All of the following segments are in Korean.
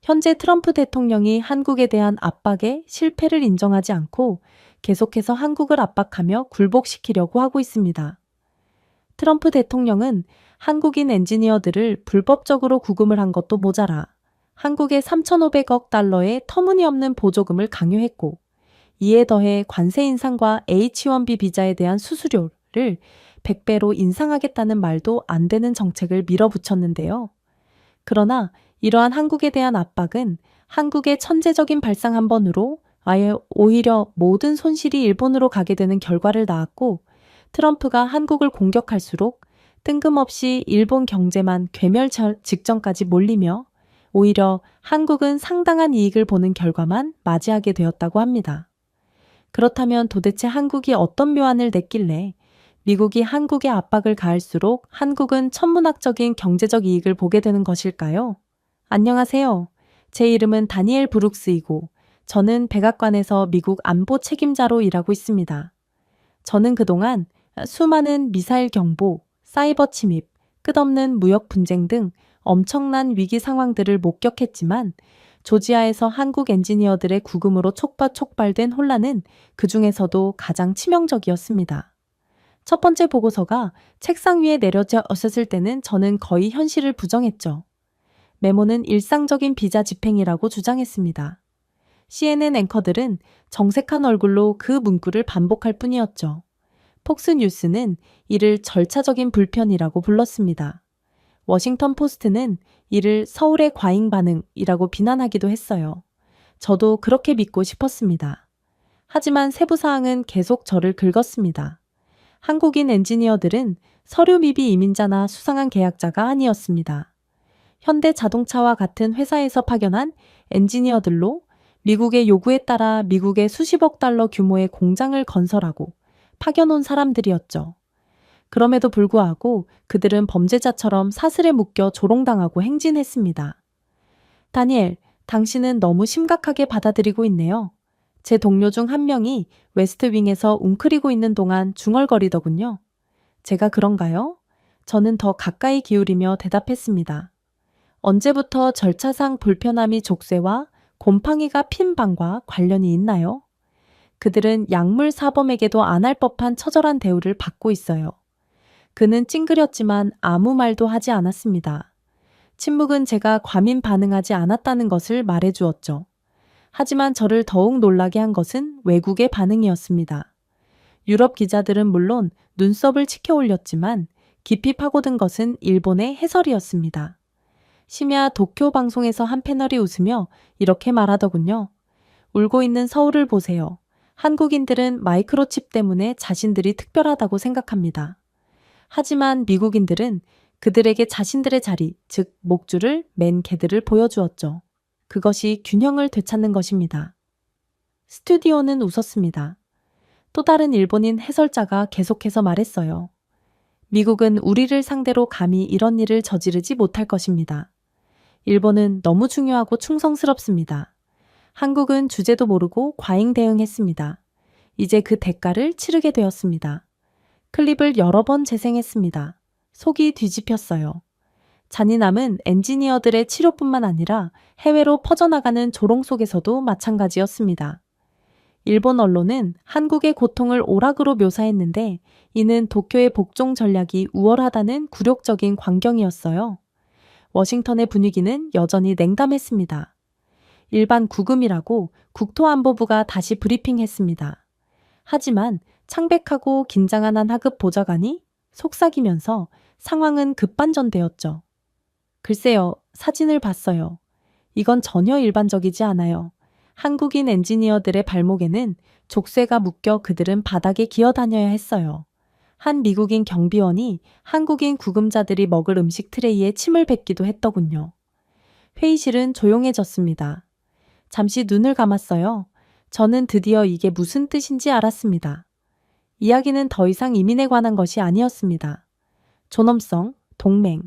현재 트럼프 대통령이 한국에 대한 압박에 실패를 인정하지 않고 계속해서 한국을 압박하며 굴복시키려고 하고 있습니다. 트럼프 대통령은 한국인 엔지니어들을 불법적으로 구금을 한 것도 모자라 한국에 3,500억 달러의 터무니없는 보조금을 강요했고, 이에 더해 관세 인상과 H-1B 비자에 대한 수수료를 100배로 인상하겠다는 말도 안 되는 정책을 밀어붙였는데요. 그러나 이러한 한국에 대한 압박은 한국의 천재적인 발상 한 번으로 아예 오히려 모든 손실이 일본으로 가게 되는 결과를 낳았고, 트럼프가 한국을 공격할수록 뜬금없이 일본 경제만 괴멸 직전까지 몰리며 오히려 한국은 상당한 이익을 보는 결과만 맞이하게 되었다고 합니다. 그렇다면 도대체 한국이 어떤 묘안을 냈길래 미국이 한국에 압박을 가할수록 한국은 천문학적인 경제적 이익을 보게 되는 것일까요? 안녕하세요. 제 이름은 다니엘 브룩스이고 저는 백악관에서 미국 안보 책임자로 일하고 있습니다. 저는 그동안 수많은 미사일 경보, 사이버 침입, 끝없는 무역 분쟁 등 엄청난 위기 상황들을 목격했지만 조지아에서 한국 엔지니어들의 구금으로 촉발된 혼란은 그 중에서도 가장 치명적이었습니다. 첫 번째 보고서가 책상 위에 내려졌을 때는 저는 거의 현실을 부정했죠. 메모는 일상적인 비자 집행이라고 주장했습니다. CNN 앵커들은 정색한 얼굴로 그 문구를 반복할 뿐이었죠. 폭스뉴스는 이를 절차적인 불편이라고 불렀습니다. 워싱턴 포스트는 이를 서울의 과잉 반응이라고 비난하기도 했어요. 저도 그렇게 믿고 싶었습니다. 하지만 세부 사항은 계속 저를 긁었습니다. 한국인 엔지니어들은 서류 미비 이민자나 수상한 계약자가 아니었습니다. 현대 자동차와 같은 회사에서 파견한 엔지니어들로 미국의 요구에 따라 미국의 수십억 달러 규모의 공장을 건설하고 파견 온 사람들이었죠. 그럼에도 불구하고 그들은 범죄자처럼 사슬에 묶여 조롱당하고 행진했습니다. 다니엘, 당신은 너무 심각하게 받아들이고 있네요. 제 동료 중 한 명이 웨스트 윙에서 웅크리고 있는 동안 중얼거리더군요. 제가 그런가요? 저는 더 가까이 기울이며 대답했습니다. 언제부터 절차상 불편함이 족쇄와 곰팡이가 핀 방과 관련이 있나요? 그들은 약물 사범에게도 안 할 법한 처절한 대우를 받고 있어요. 그는 찡그렸지만 아무 말도 하지 않았습니다. 침묵은 제가 과민 반응하지 않았다는 것을 말해주었죠. 하지만 저를 더욱 놀라게 한 것은 외국의 반응이었습니다. 유럽 기자들은 물론 눈썹을 치켜 올렸지만 깊이 파고든 것은 일본의 해설이었습니다. 심야 도쿄 방송에서 한 패널이 웃으며 이렇게 말하더군요. 울고 있는 서울을 보세요. 한국인들은 마이크로칩 때문에 자신들이 특별하다고 생각합니다. 하지만 미국인들은 그들에게 자신들의 자리, 즉 목줄을 맨 개들을 보여주었죠. 그것이 균형을 되찾는 것입니다. 스튜디오는 웃었습니다. 또 다른 일본인 해설자가 계속해서 말했어요. 미국은 우리를 상대로 감히 이런 일을 저지르지 못할 것입니다. 일본은 너무 중요하고 충성스럽습니다. 한국은 주제도 모르고 과잉 대응했습니다. 이제 그 대가를 치르게 되었습니다. 클립을 여러 번 재생했습니다. 속이 뒤집혔어요. 잔인함은 엔지니어들의 치료뿐만 아니라 해외로 퍼져나가는 조롱 속에서도 마찬가지였습니다. 일본 언론은 한국의 고통을 오락으로 묘사했는데 이는 도쿄의 복종 전략이 우월하다는 굴욕적인 광경이었어요. 워싱턴의 분위기는 여전히 냉담했습니다. 일반 구금이라고 국토안보부가 다시 브리핑했습니다. 하지만 창백하고 긴장한 한 하급 보좌관이 속삭이면서 상황은 급반전되었죠. 글쎄요, 사진을 봤어요. 이건 전혀 일반적이지 않아요. 한국인 엔지니어들의 발목에는 족쇄가 묶여 그들은 바닥에 기어다녀야 했어요. 한 미국인 경비원이 한국인 구금자들이 먹을 음식 트레이에 침을 뱉기도 했더군요. 회의실은 조용해졌습니다. 잠시 눈을 감았어요. 저는 드디어 이게 무슨 뜻인지 알았습니다. 이야기는 더 이상 이민에 관한 것이 아니었습니다. 존엄성, 동맹,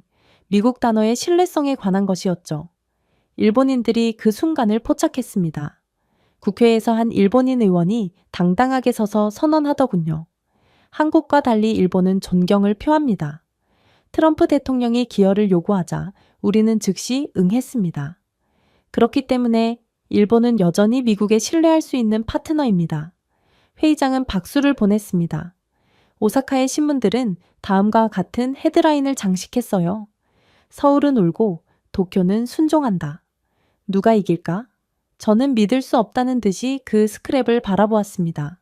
미국 단어의 신뢰성에 관한 것이었죠. 일본인들이 그 순간을 포착했습니다. 국회에서 한 일본인 의원이 당당하게 서서 선언하더군요. 한국과 달리 일본은 존경을 표합니다. 트럼프 대통령이 기여를 요구하자 우리는 즉시 응했습니다. 그렇기 때문에 일본은 여전히 미국에 신뢰할 수 있는 파트너입니다. 회의장은 박수를 보냈습니다. 오사카의 신문들은 다음과 같은 헤드라인을 장식했어요. 서울은 울고 도쿄는 순종한다. 누가 이길까? 저는 믿을 수 없다는 듯이 그 스크랩을 바라보았습니다.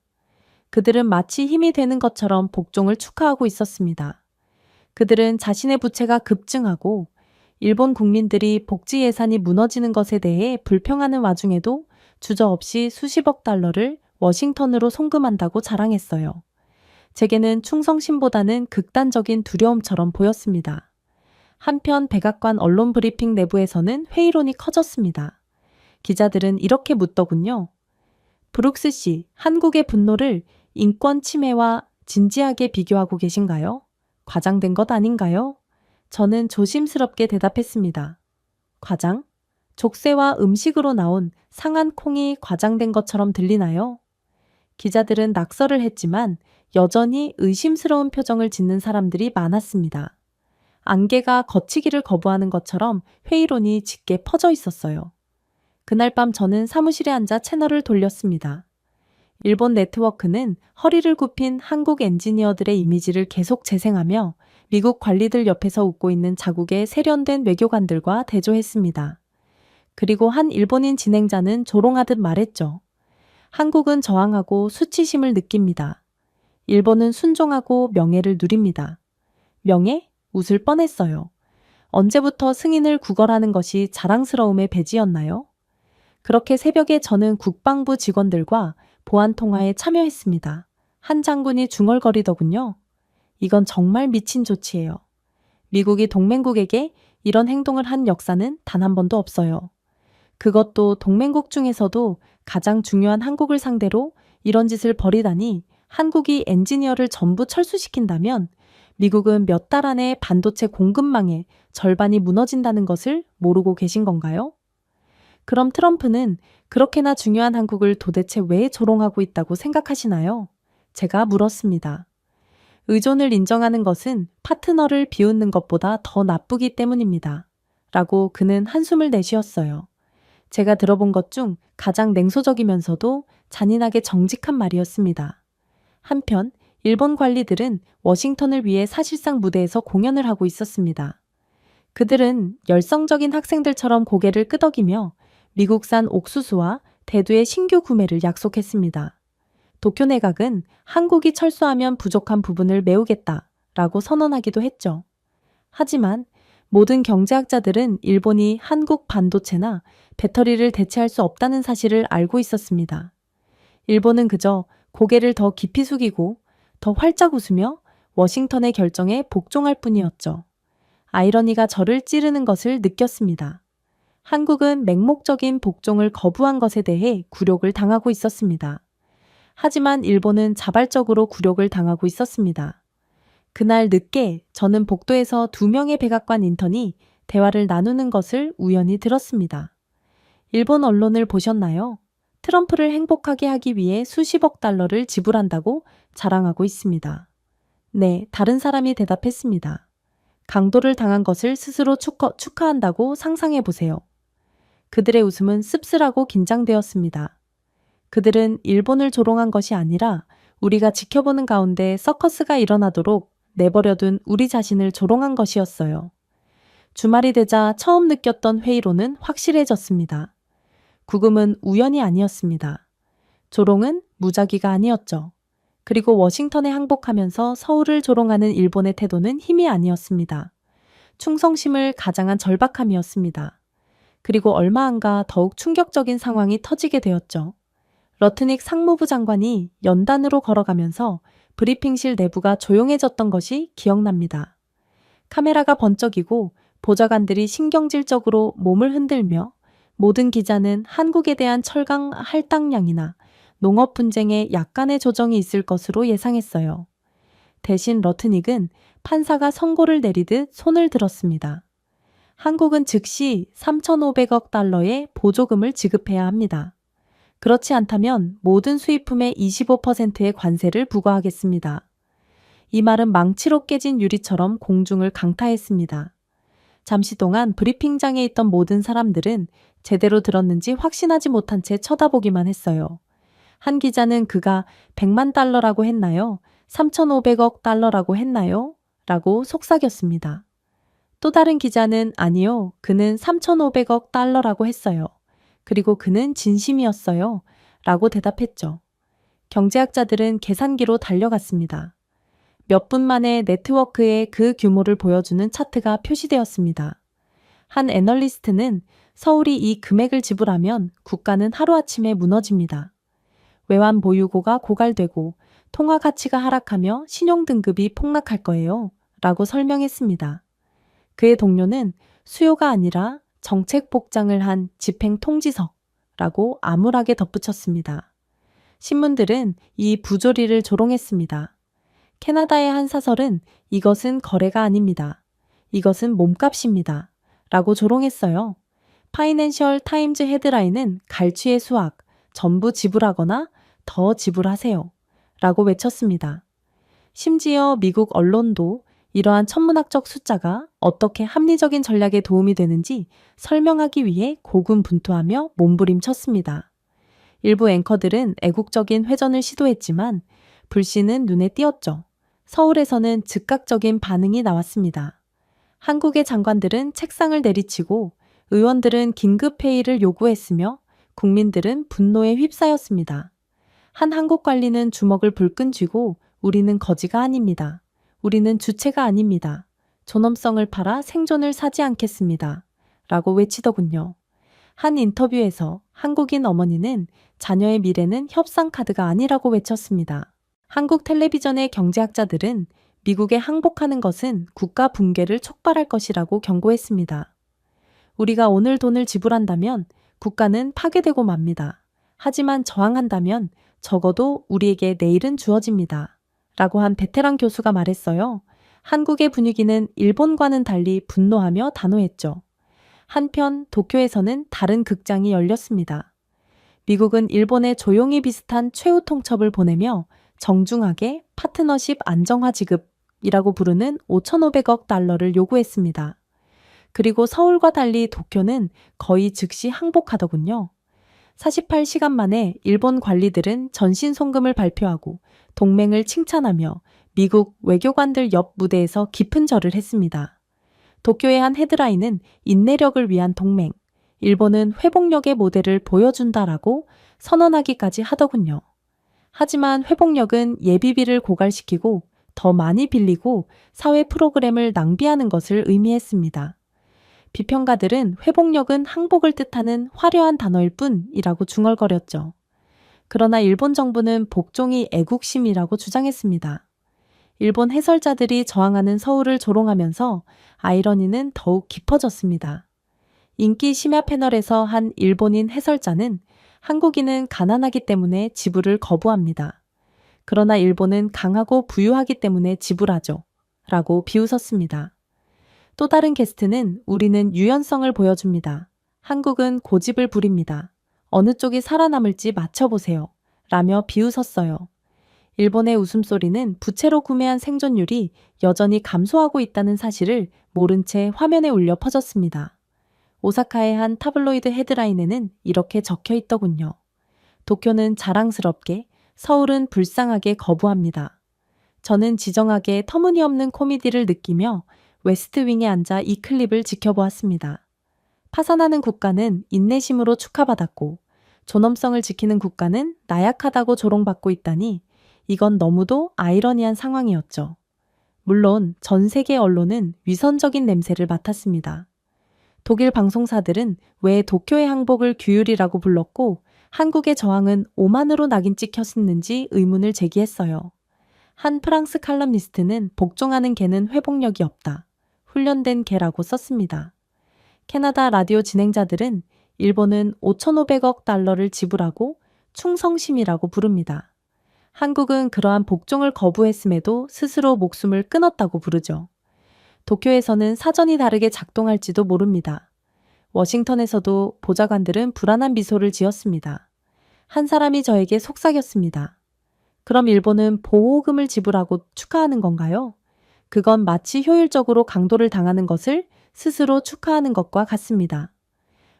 그들은 마치 힘이 되는 것처럼 복종을 축하하고 있었습니다. 그들은 자신의 부채가 급증하고 일본 국민들이 복지 예산이 무너지는 것에 대해 불평하는 와중에도 주저없이 수십억 달러를 워싱턴으로 송금한다고 자랑했어요. 제게는 충성심보다는 극단적인 두려움처럼 보였습니다. 한편 백악관 언론 브리핑 내부에서는 회의론이 커졌습니다. 기자들은 이렇게 묻더군요. 브룩스 씨, 한국의 분노를 인권 침해와 진지하게 비교하고 계신가요? 과장된 것 아닌가요? 저는 조심스럽게 대답했습니다. 과장? 족쇄와 음식으로 나온 상한 콩이 과장된 것처럼 들리나요? 기자들은 낙서를 했지만 여전히 의심스러운 표정을 짓는 사람들이 많았습니다. 안개가 거치기를 거부하는 것처럼 회의론이 짙게 퍼져 있었어요. 그날 밤 저는 사무실에 앉아 채널을 돌렸습니다. 일본 네트워크는 허리를 굽힌 한국 엔지니어들의 이미지를 계속 재생하며 미국 관리들 옆에서 웃고 있는 자국의 세련된 외교관들과 대조했습니다. 그리고 한 일본인 진행자는 조롱하듯 말했죠. 한국은 저항하고 수치심을 느낍니다. 일본은 순종하고 명예를 누립니다. 명예? 웃을 뻔했어요. 언제부터 승인을 구걸하는 것이 자랑스러움의 배지였나요? 그렇게 새벽에 저는 국방부 직원들과 보안 통화에 참여했습니다. 한 장군이 중얼거리더군요. 이건 정말 미친 조치예요. 미국이 동맹국에게 이런 행동을 한 역사는 단 한 번도 없어요. 그것도 동맹국 중에서도 가장 중요한 한국을 상대로 이런 짓을 벌이다니 한국이 엔지니어를 전부 철수시킨다면 미국은 몇 달 안에 반도체 공급망의 절반이 무너진다는 것을 모르고 계신 건가요? 그럼 트럼프는 그렇게나 중요한 한국을 도대체 왜 조롱하고 있다고 생각하시나요? 제가 물었습니다. 의존을 인정하는 것은 파트너를 비웃는 것보다 더 나쁘기 때문입니다. 라고 그는 한숨을 내쉬었어요. 제가 들어본 것 중 가장 냉소적이면서도 잔인하게 정직한 말이었습니다. 한편 일본 관리들은 워싱턴을 위해 사실상 무대에서 공연을 하고 있었습니다. 그들은 열성적인 학생들처럼 고개를 끄덕이며 미국산 옥수수와 대두의 신규 구매를 약속했습니다. 도쿄 내각은 한국이 철수하면 부족한 부분을 메우겠다라고 선언하기도 했죠. 하지만 모든 경제학자들은 일본이 한국 반도체나 배터리를 대체할 수 없다는 사실을 알고 있었습니다. 일본은 그저 고개를 더 깊이 숙이고 더 활짝 웃으며 워싱턴의 결정에 복종할 뿐이었죠. 아이러니가 저를 찌르는 것을 느꼈습니다. 한국은 맹목적인 복종을 거부한 것에 대해 굴욕을 당하고 있었습니다. 하지만 일본은 자발적으로 굴욕을 당하고 있었습니다. 그날 늦게 저는 복도에서 2명의 백악관 인턴이 대화를 나누는 것을 우연히 들었습니다. 일본 언론을 보셨나요? 트럼프를 행복하게 하기 위해 수십억 달러를 지불한다고 자랑하고 있습니다. 네, 다른 사람이 대답했습니다. 강도를 당한 것을 스스로 축하한다고 상상해 보세요. 그들의 웃음은 씁쓸하고 긴장되었습니다. 그들은 일본을 조롱한 것이 아니라 우리가 지켜보는 가운데 서커스가 일어나도록 내버려둔 우리 자신을 조롱한 것이었어요. 주말이 되자 처음 느꼈던 회의로는 확실해졌습니다. 구금은 우연이 아니었습니다. 조롱은 무작위가 아니었죠. 그리고 워싱턴에 항복하면서 서울을 조롱하는 일본의 태도는 힘이 아니었습니다. 충성심을 가장한 절박함이었습니다. 그리고 얼마 안가 더욱 충격적인 상황이 터지게 되었죠. 러트닉 상무부 장관이 연단으로 걸어가면서 브리핑실 내부가 조용해졌던 것이 기억납니다. 카메라가 번쩍이고 보좌관들이 신경질적으로 몸을 흔들며 모든 기자는 한국에 대한 철강 할당량이나 농업 분쟁에 약간의 조정이 있을 것으로 예상했어요. 대신 러트닉은 판사가 선고를 내리듯 손을 들었습니다. 한국은 즉시 3,500억 달러의 보조금을 지급해야 합니다. 그렇지 않다면 모든 수입품의 25%의 관세를 부과하겠습니다. 이 말은 망치로 깨진 유리처럼 공중을 강타했습니다. 잠시 동안 브리핑장에 있던 모든 사람들은 제대로 들었는지 확신하지 못한 채 쳐다보기만 했어요. 한 기자는 그가 100만 달러라고 했나요? 3,500억 달러라고 했나요? 라고 속삭였습니다. 또 다른 기자는 아니요, 그는 3,500억 달러라고 했어요. 그리고 그는 진심이었어요. 라고 대답했죠. 경제학자들은 계산기로 달려갔습니다. 몇 분 만에 네트워크의 그 규모를 보여주는 차트가 표시되었습니다. 한 애널리스트는 서울이 이 금액을 지불하면 국가는 하루아침에 무너집니다. 외환 보유고가 고갈되고 통화 가치가 하락하며 신용등급이 폭락할 거예요. 라고 설명했습니다. 그의 동료는 수요가 아니라 정책 복장을 한 집행통지서라고 암울하게 덧붙였습니다. 신문들은 이 부조리를 조롱했습니다. 캐나다의 한 사설은 이것은 거래가 아닙니다. 이것은 몸값입니다. 라고 조롱했어요. 파이낸셜 타임즈 헤드라인은 갈취의 수확, 전부 지불하거나 더 지불하세요. 라고 외쳤습니다. 심지어 미국 언론도 이러한 천문학적 숫자가 어떻게 합리적인 전략에 도움이 되는지 설명하기 위해 고군분투하며 몸부림쳤습니다. 일부 앵커들은 애국적인 회전을 시도했지만 불씨는 눈에 띄었죠. 서울에서는 즉각적인 반응이 나왔습니다. 한국의 장관들은 책상을 내리치고 의원들은 긴급회의를 요구했으며 국민들은 분노에 휩싸였습니다. 한 한국 관리는 주먹을 불끈 쥐고 우리는 거지가 아닙니다. 우리는 주체가 아닙니다. 존엄성을 팔아 생존을 사지 않겠습니다. 라고 외치더군요. 한 인터뷰에서 한국인 어머니는 자녀의 미래는 협상 카드가 아니라고 외쳤습니다. 한국 텔레비전의 경제학자들은 미국에 항복하는 것은 국가 붕괴를 촉발할 것이라고 경고했습니다. 우리가 오늘 돈을 지불한다면 국가는 파괴되고 맙니다. 하지만 저항한다면 적어도 우리에게 내일은 주어집니다. 라고 한 베테랑 교수가 말했어요. 한국의 분위기는 일본과는 달리 분노하며 단호했죠. 한편 도쿄에서는 다른 극장이 열렸습니다. 미국은 일본에 조용히 비슷한 최후 통첩을 보내며 정중하게 파트너십 안정화 지급이라고 부르는 5,500억 달러를 요구했습니다. 그리고 서울과 달리 도쿄는 거의 즉시 항복하더군요. 48시간 만에 일본 관리들은 전신 송금을 발표하고 동맹을 칭찬하며 미국 외교관들 옆 무대에서 깊은 절을 했습니다. 도쿄의 한 헤드라인은 인내력을 위한 동맹, 일본은 회복력의 모델을 보여준다라고 선언하기까지 하더군요. 하지만 회복력은 예비비를 고갈시키고 더 많이 빌리고 사회 프로그램을 낭비하는 것을 의미했습니다. 비평가들은 회복력은 항복을 뜻하는 화려한 단어일 뿐이라고 중얼거렸죠. 그러나 일본 정부는 복종이 애국심이라고 주장했습니다. 일본 해설자들이 저항하는 서울을 조롱하면서 아이러니는 더욱 깊어졌습니다. 인기 심야 패널에서 한 일본인 해설자는 한국인은 가난하기 때문에 지불을 거부합니다. 그러나 일본은 강하고 부유하기 때문에 지불하죠. 라고 비웃었습니다. 또 다른 게스트는 우리는 유연성을 보여줍니다. 한국은 고집을 부립니다. 어느 쪽이 살아남을지 맞춰보세요. 라며 비웃었어요. 일본의 웃음소리는 부채로 구매한 생존율이 여전히 감소하고 있다는 사실을 모른 채 화면에 울려 퍼졌습니다. 오사카의 한 타블로이드 헤드라인에는 이렇게 적혀 있더군요. 도쿄는 자랑스럽게, 서울은 불쌍하게 거부합니다. 저는 지정하게 터무니없는 코미디를 느끼며 웨스트윙에 앉아 이 클립을 지켜보았습니다. 파산하는 국가는 인내심으로 축하받았고 존엄성을 지키는 국가는 나약하다고 조롱받고 있다니 이건 너무도 아이러니한 상황이었죠. 물론 전 세계 언론은 위선적인 냄새를 맡았습니다. 독일 방송사들은 왜 도쿄의 항복을 규율이라고 불렀고 한국의 저항은 오만으로 낙인 찍혔는지 의문을 제기했어요. 한 프랑스 칼럼니스트는 복종하는 개는 회복력이 없다. 훈련된 개라고 썼습니다. 캐나다 라디오 진행자들은 일본은 5,500억 달러를 지불하고 충성심이라고 부릅니다. 한국은 그러한 복종을 거부했음에도 스스로 목숨을 끊었다고 부르죠. 도쿄에서는 사전이 다르게 작동할지도 모릅니다. 워싱턴에서도 보좌관들은 불안한 미소를 지었습니다. 한 사람이 저에게 속삭였습니다. 그럼 일본은 보호금을 지불하고 축하하는 건가요? 그건 마치 효율적으로 강도를 당하는 것을 스스로 축하하는 것과 같습니다.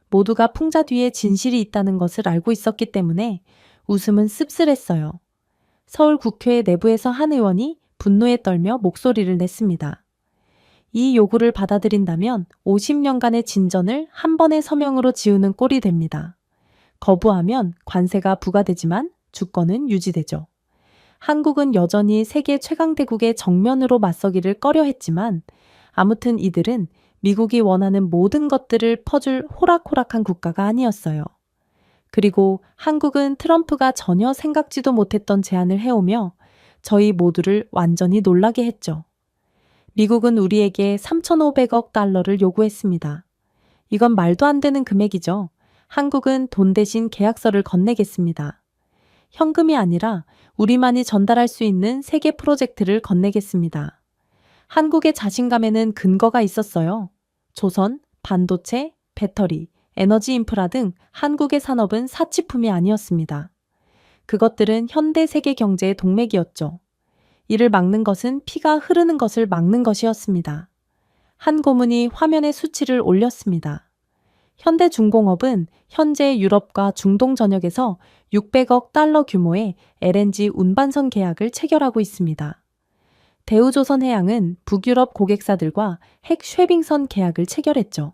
모두가 풍자 뒤에 진실이 있다는 것을 알고 있었기 때문에 웃음은 씁쓸했어요. 서울 국회 내부에서 한 의원이 분노에 떨며 목소리를 냈습니다. 이 요구를 받아들인다면 50년간의 진전을 한 번의 서명으로 지우는 꼴이 됩니다. 거부하면 관세가 부과되지만 주권은 유지되죠. 한국은 여전히 세계 최강대국의 정면으로 맞서기를 꺼려했지만 아무튼 이들은 미국이 원하는 모든 것들을 퍼줄 호락호락한 국가가 아니었어요. 그리고 한국은 트럼프가 전혀 생각지도 못했던 제안을 해오며 저희 모두를 완전히 놀라게 했죠. 미국은 우리에게 3,500억 달러를 요구했습니다. 이건 말도 안 되는 금액이죠. 한국은 돈 대신 계약서를 건네겠습니다. 현금이 아니라 우리만이 전달할 수 있는 세계 프로젝트를 건네겠습니다. 한국의 자신감에는 근거가 있었어요. 조선, 반도체, 배터리, 에너지 인프라 등 한국의 산업은 사치품이 아니었습니다. 그것들은 현대 세계 경제의 동맥이었죠. 이를 막는 것은 피가 흐르는 것을 막는 것이었습니다. 한 고문이 화면에 수치를 올렸습니다. 현대중공업은 현재 유럽과 중동 전역에서 600억 달러 규모의 LNG 운반선 계약을 체결하고 있습니다. 대우조선해양은 북유럽 고객사들과 핵 쉐빙선 계약을 체결했죠.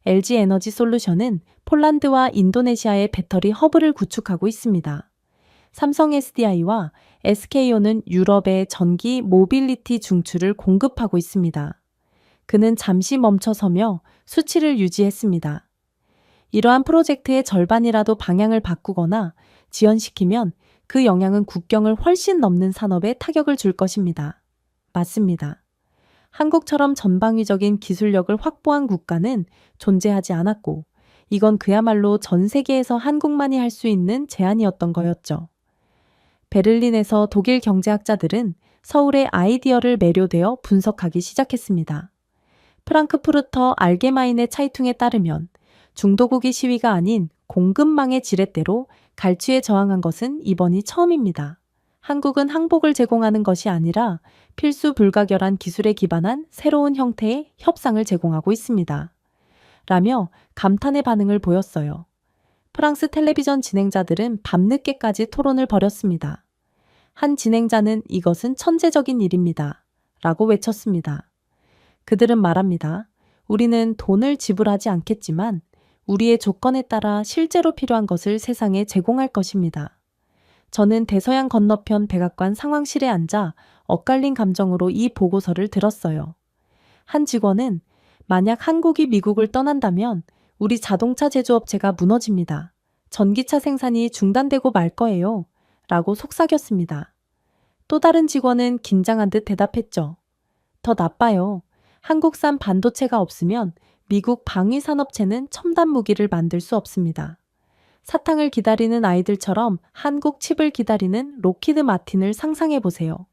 LG에너지솔루션은 폴란드와 인도네시아의 배터리 허브를 구축하고 있습니다. 삼성 SDI와 SK온은 유럽의 전기 모빌리티 중추를 공급하고 있습니다. 그는 잠시 멈춰서며 수치를 유지했습니다. 이러한 프로젝트의 절반이라도 방향을 바꾸거나 지연시키면 그 영향은 국경을 훨씬 넘는 산업에 타격을 줄 것입니다. 맞습니다. 한국처럼 전방위적인 기술력을 확보한 국가는 존재하지 않았고 이건 그야말로 전 세계에서 한국만이 할 수 있는 제안이었던 거였죠. 베를린에서 독일 경제학자들은 서울의 아이디어를 매료되어 분석하기 시작했습니다. 프랑크푸르터 알게마인의 차이퉁에 따르면 중도국이 시위가 아닌 공급망의 지렛대로 갈취에 저항한 것은 이번이 처음입니다. 한국은 항복을 제공하는 것이 아니라 필수 불가결한 기술에 기반한 새로운 형태의 협상을 제공하고 있습니다. 라며 감탄의 반응을 보였어요. 프랑스 텔레비전 진행자들은 밤늦게까지 토론을 벌였습니다. 한 진행자는 이것은 천재적인 일입니다. 라고 외쳤습니다. 그들은 말합니다. 우리는 돈을 지불하지 않겠지만 우리의 조건에 따라 실제로 필요한 것을 세상에 제공할 것입니다. 저는 대서양 건너편 백악관 상황실에 앉아 엇갈린 감정으로 이 보고서를 들었어요. 한 직원은 만약 한국이 미국을 떠난다면 우리 자동차 제조업체가 무너집니다. 전기차 생산이 중단되고 말 거예요. 라고 속삭였습니다. 또 다른 직원은 긴장한 듯 대답했죠. 더 나빠요. 한국산 반도체가 없으면 미국 방위산업체는 첨단 무기를 만들 수 없습니다. 사탕을 기다리는 아이들처럼 한국 칩을 기다리는 로키드 마틴을 상상해 보세요.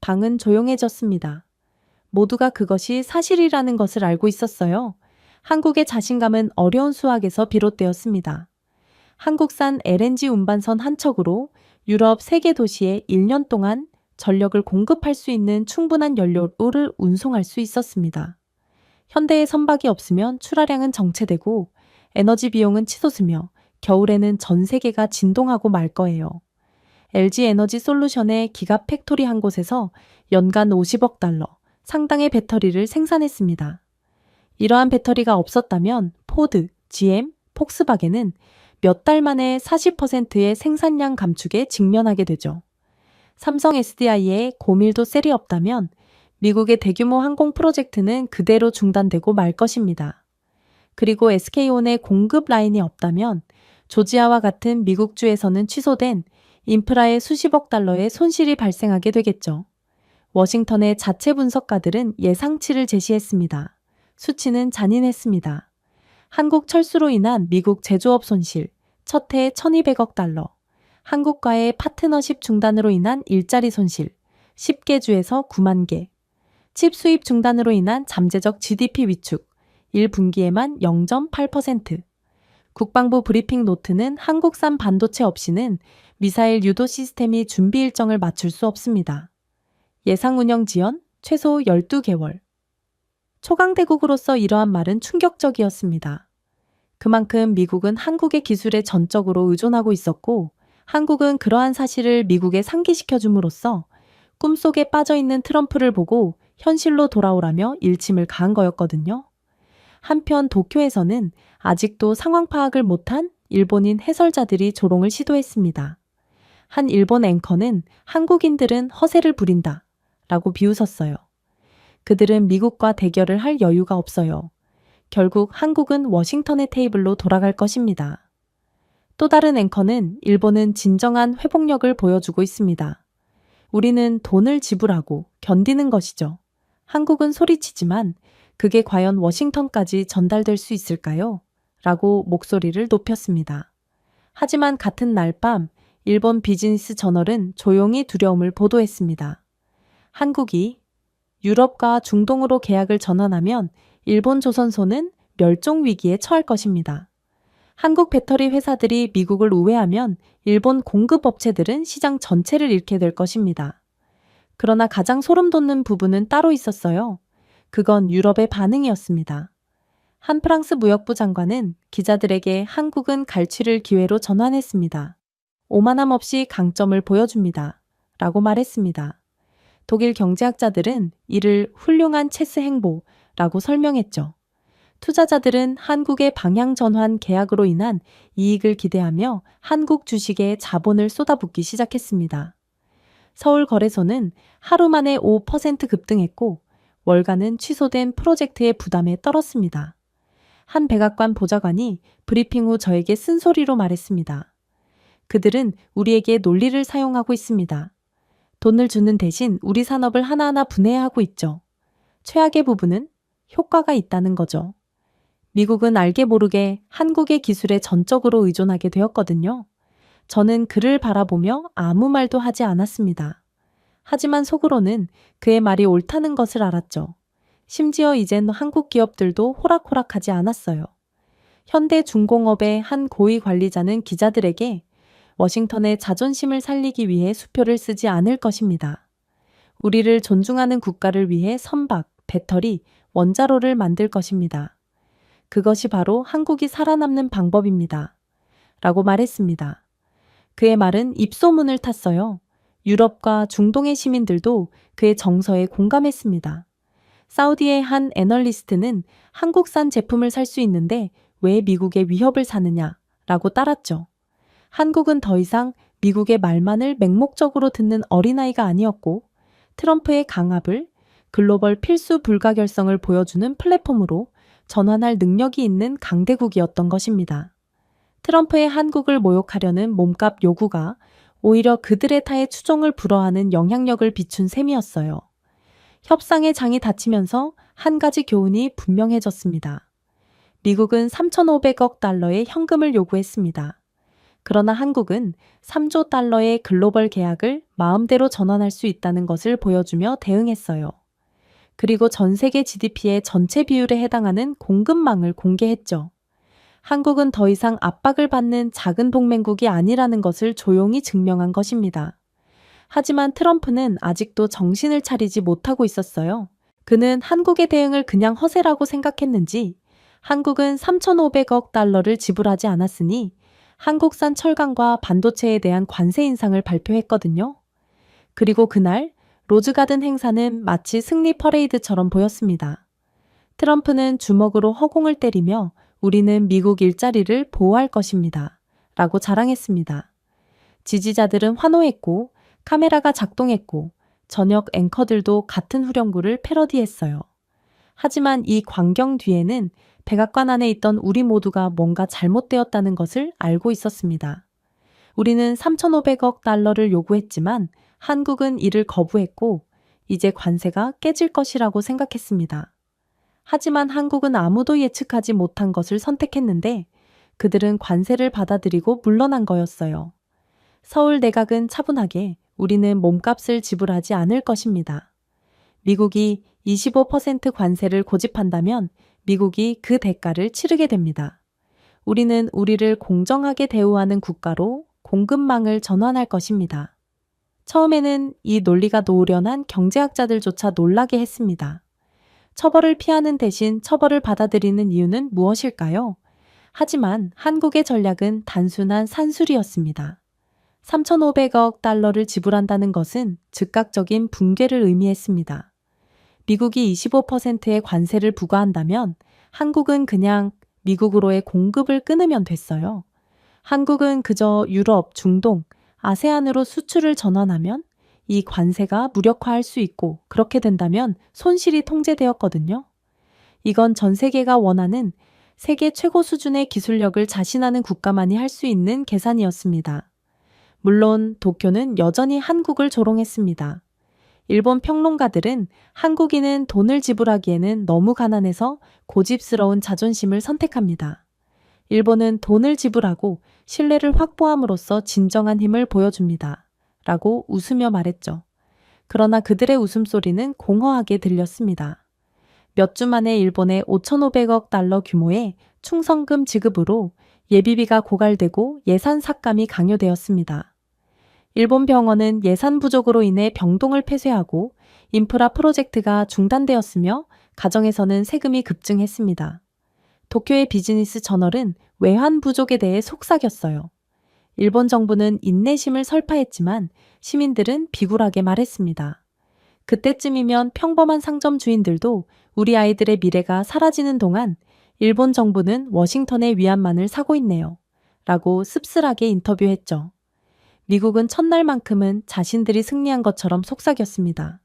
방은 조용해졌습니다. 모두가 그것이 사실이라는 것을 알고 있었어요. 한국의 자신감은 어려운 수학에서 비롯되었습니다. 한국산 LNG 운반선 한 척으로 유럽 3개 도시에 1년 동안 전력을 공급할 수 있는 충분한 연료를 운송할 수 있었습니다. 현대의 선박이 없으면 출하량은 정체되고 에너지 비용은 치솟으며 겨울에는 전 세계가 진동하고 말 거예요. LG에너지솔루션의 기가 팩토리 한 곳에서 연간 50억 달러 상당의 배터리를 생산했습니다. 이러한 배터리가 없었다면 포드, GM, 폭스바겐은 몇 달 만에 40%의 생산량 감축에 직면하게 되죠. 삼성 SDI에 고밀도 셀이 없다면 미국의 대규모 항공 프로젝트는 그대로 중단되고 말 것입니다. 그리고 SK온의 공급 라인이 없다면 조지아와 같은 미국주에서는 취소된 인프라의 수십억 달러의 손실이 발생하게 되겠죠. 워싱턴의 자체 분석가들은 예상치를 제시했습니다. 수치는 잔인했습니다. 한국 철수로 인한 미국 제조업 손실, 첫 해 1,200억 달러, 한국과의 파트너십 중단으로 인한 일자리 손실, 10개 주에서 9만 개, 칩 수입 중단으로 인한 잠재적 GDP 위축, 1분기에만 0.8%. 국방부 브리핑 노트는 한국산 반도체 없이는 미사일 유도 시스템이 준비 일정을 맞출 수 없습니다. 예상 운영 지연 최소 12개월. 초강대국으로서 이러한 말은 충격적이었습니다. 그만큼 미국은 한국의 기술에 전적으로 의존하고 있었고, 한국은 그러한 사실을 미국에 상기시켜 줌으로써 꿈속에 빠져있는 트럼프를 보고 현실로 돌아오라며 일침을 가한 거였거든요. 한편 도쿄에서는 아직도 상황 파악을 못한 일본인 해설자들이 조롱을 시도했습니다. 한 일본 앵커는 한국인들은 허세를 부린다 라고 비웃었어요. 그들은 미국과 대결을 할 여유가 없어요. 결국 한국은 워싱턴의 테이블로 돌아갈 것입니다. 또 다른 앵커는 일본은 진정한 회복력을 보여주고 있습니다. 우리는 돈을 지불하고 견디는 것이죠. 한국은 소리치지만 그게 과연 워싱턴까지 전달될 수 있을까요? 라고 목소리를 높였습니다. 하지만 같은 날 밤 일본 비즈니스 저널은 조용히 두려움을 보도했습니다. 한국이 유럽과 중동으로 계약을 전환하면 일본 조선소는 멸종 위기에 처할 것입니다. 한국 배터리 회사들이 미국을 우회하면 일본 공급 업체들은 시장 전체를 잃게 될 것입니다. 그러나 가장 소름 돋는 부분은 따로 있었어요. 그건 유럽의 반응이었습니다. 한 프랑스 무역부 장관은 기자들에게 한국은 갈취를 기회로 전환했습니다. 오만함 없이 강점을 보여줍니다. 라고 말했습니다. 독일 경제학자들은 이를 훌륭한 체스 행보라고 설명했죠. 투자자들은 한국의 방향 전환 계약으로 인한 이익을 기대하며 한국 주식에 자본을 쏟아붓기 시작했습니다. 서울거래소는 하루 만에 5% 급등했고 월가는 취소된 프로젝트의 부담에 떨었습니다. 한 백악관 보좌관이 브리핑 후 저에게 쓴소리로 말했습니다. 그들은 우리에게 논리를 사용하고 있습니다. 돈을 주는 대신 우리 산업을 하나하나 분해하고 있죠. 최악의 부분은 효과가 있다는 거죠. 미국은 알게 모르게 한국의 기술에 전적으로 의존하게 되었거든요. 저는 그를 바라보며 아무 말도 하지 않았습니다. 하지만 속으로는 그의 말이 옳다는 것을 알았죠. 심지어 이젠 한국 기업들도 호락호락하지 않았어요. 현대중공업의 한 고위 관리자는 기자들에게 워싱턴의 자존심을 살리기 위해 수표를 쓰지 않을 것입니다. 우리를 존중하는 국가를 위해 선박, 배터리, 원자로를 만들 것입니다. 그것이 바로 한국이 살아남는 방법입니다. 라고 말했습니다. 그의 말은 입소문을 탔어요. 유럽과 중동의 시민들도 그의 정서에 공감했습니다. 사우디의 한 애널리스트는 한국산 제품을 살 수 있는데 왜 미국의 위협을 사느냐 라고 따랐죠. 한국은 더 이상 미국의 말만을 맹목적으로 듣는 어린아이가 아니었고 트럼프의 강압을 글로벌 필수 불가결성을 보여주는 플랫폼으로 전환할 능력이 있는 강대국이었던 것입니다. 트럼프의 한국을 모욕하려는 몸값 요구가 오히려 그들의 타의 추종을 불허하는 영향력을 비춘 셈이었어요. 협상의 장이 닫히면서 한 가지 교훈이 분명해졌습니다. 미국은 3,500억 달러의 현금을 요구했습니다. 그러나 한국은 3조 달러의 글로벌 계약을 마음대로 전환할 수 있다는 것을 보여주며 대응했어요. 그리고 전 세계 GDP의 전체 비율에 해당하는 공급망을 공개했죠. 한국은 더 이상 압박을 받는 작은 동맹국이 아니라는 것을 조용히 증명한 것입니다. 하지만 트럼프는 아직도 정신을 차리지 못하고 있었어요. 그는 한국의 대응을 그냥 허세라고 생각했는지 한국은 3,500억 달러를 지불하지 않았으니 한국산 철강과 반도체에 대한 관세 인상을 발표했거든요. 그리고 그날 로즈가든 행사는 마치 승리 퍼레이드처럼 보였습니다. 트럼프는 주먹으로 허공을 때리며 우리는 미국 일자리를 보호할 것입니다. 라고 자랑했습니다. 지지자들은 환호했고 카메라가 작동했고 저녁 앵커들도 같은 후렴구를 패러디했어요. 하지만 이 광경 뒤에는 백악관 안에 있던 우리 모두가 뭔가 잘못되었다는 것을 알고 있었습니다. 우리는 3,500억 달러를 요구했지만 한국은 이를 거부했고 이제 관세가 깨질 것이라고 생각했습니다. 하지만 한국은 아무도 예측하지 못한 것을 선택했는데 그들은 관세를 받아들이고 물러난 거였어요. 서울 내각은 차분하게 우리는 몸값을 지불하지 않을 것입니다. 미국이 25% 관세를 고집한다면 미국이 그 대가를 치르게 됩니다. 우리는 우리를 공정하게 대우하는 국가로 공급망을 전환할 것입니다. 처음에는 이 논리가 노련한 경제학자들조차 놀라게 했습니다. 처벌을 피하는 대신 처벌을 받아들이는 이유는 무엇일까요? 하지만 한국의 전략은 단순한 산술이었습니다. 3,500억 달러를 지불한다는 것은 즉각적인 붕괴를 의미했습니다. 미국이 25%의 관세를 부과한다면 한국은 그냥 미국으로의 공급을 끊으면 됐어요. 한국은 그저 유럽, 중동, 아세안으로 수출을 전환하면 이 관세가 무력화할 수 있고 그렇게 된다면 손실이 통제되었거든요. 이건 전 세계가 원하는 세계 최고 수준의 기술력을 자신하는 국가만이 할 수 있는 계산이었습니다. 물론 도쿄는 여전히 한국을 조롱했습니다. 일본 평론가들은 한국인은 돈을 지불하기에는 너무 가난해서 고집스러운 자존심을 선택합니다. 일본은 돈을 지불하고 신뢰를 확보함으로써 진정한 힘을 보여줍니다. 라고 웃으며 말했죠. 그러나 그들의 웃음소리는 공허하게 들렸습니다. 몇 주 만에 일본의 5,500억 달러 규모의 충성금 지급으로 예비비가 고갈되고 예산 삭감이 강요되었습니다. 일본 병원은 예산 부족으로 인해 병동을 폐쇄하고 인프라 프로젝트가 중단되었으며 가정에서는 세금이 급증했습니다. 도쿄의 비즈니스 저널은 외환 부족에 대해 속삭였어요. 일본 정부는 인내심을 설파했지만 시민들은 비굴하게 말했습니다. 그때쯤이면 평범한 상점 주인들도 우리 아이들의 미래가 사라지는 동안 일본 정부는 워싱턴의 위안만을 사고 있네요. 라고 씁쓸하게 인터뷰했죠. 미국은 첫날만큼은 자신들이 승리한 것처럼 속삭였습니다.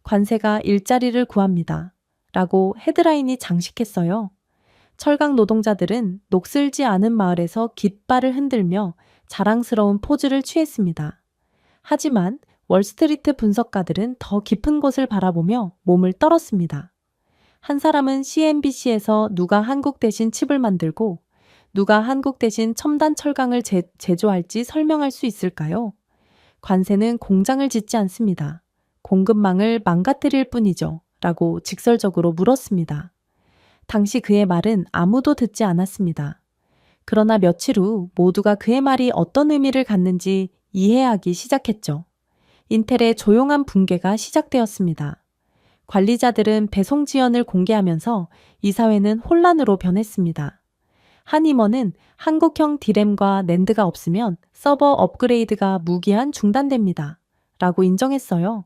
관세가 일자리를 구합니다. 라고 헤드라인이 장식했어요. 철강 노동자들은 녹슬지 않은 마을에서 깃발을 흔들며 자랑스러운 포즈를 취했습니다. 하지만 월스트리트 분석가들은 더 깊은 곳을 바라보며 몸을 떨었습니다. 한 사람은 CNBC에서 누가 한국 대신 칩을 만들고 누가 한국 대신 첨단 철강을 제조할지 설명할 수 있을까요? 관세는 공장을 짓지 않습니다. 공급망을 망가뜨릴 뿐이죠. 라고 직설적으로 물었습니다. 당시 그의 말은 아무도 듣지 않았습니다. 그러나 며칠 후 모두가 그의 말이 어떤 의미를 갖는지 이해하기 시작했죠. 인텔의 조용한 붕괴가 시작되었습니다. 관리자들은 배송 지연을 공개하면서 이사회는 혼란으로 변했습니다. 한 임원은 한국형 디램과 낸드가 없으면 서버 업그레이드가 무기한 중단됩니다. 라고 인정했어요.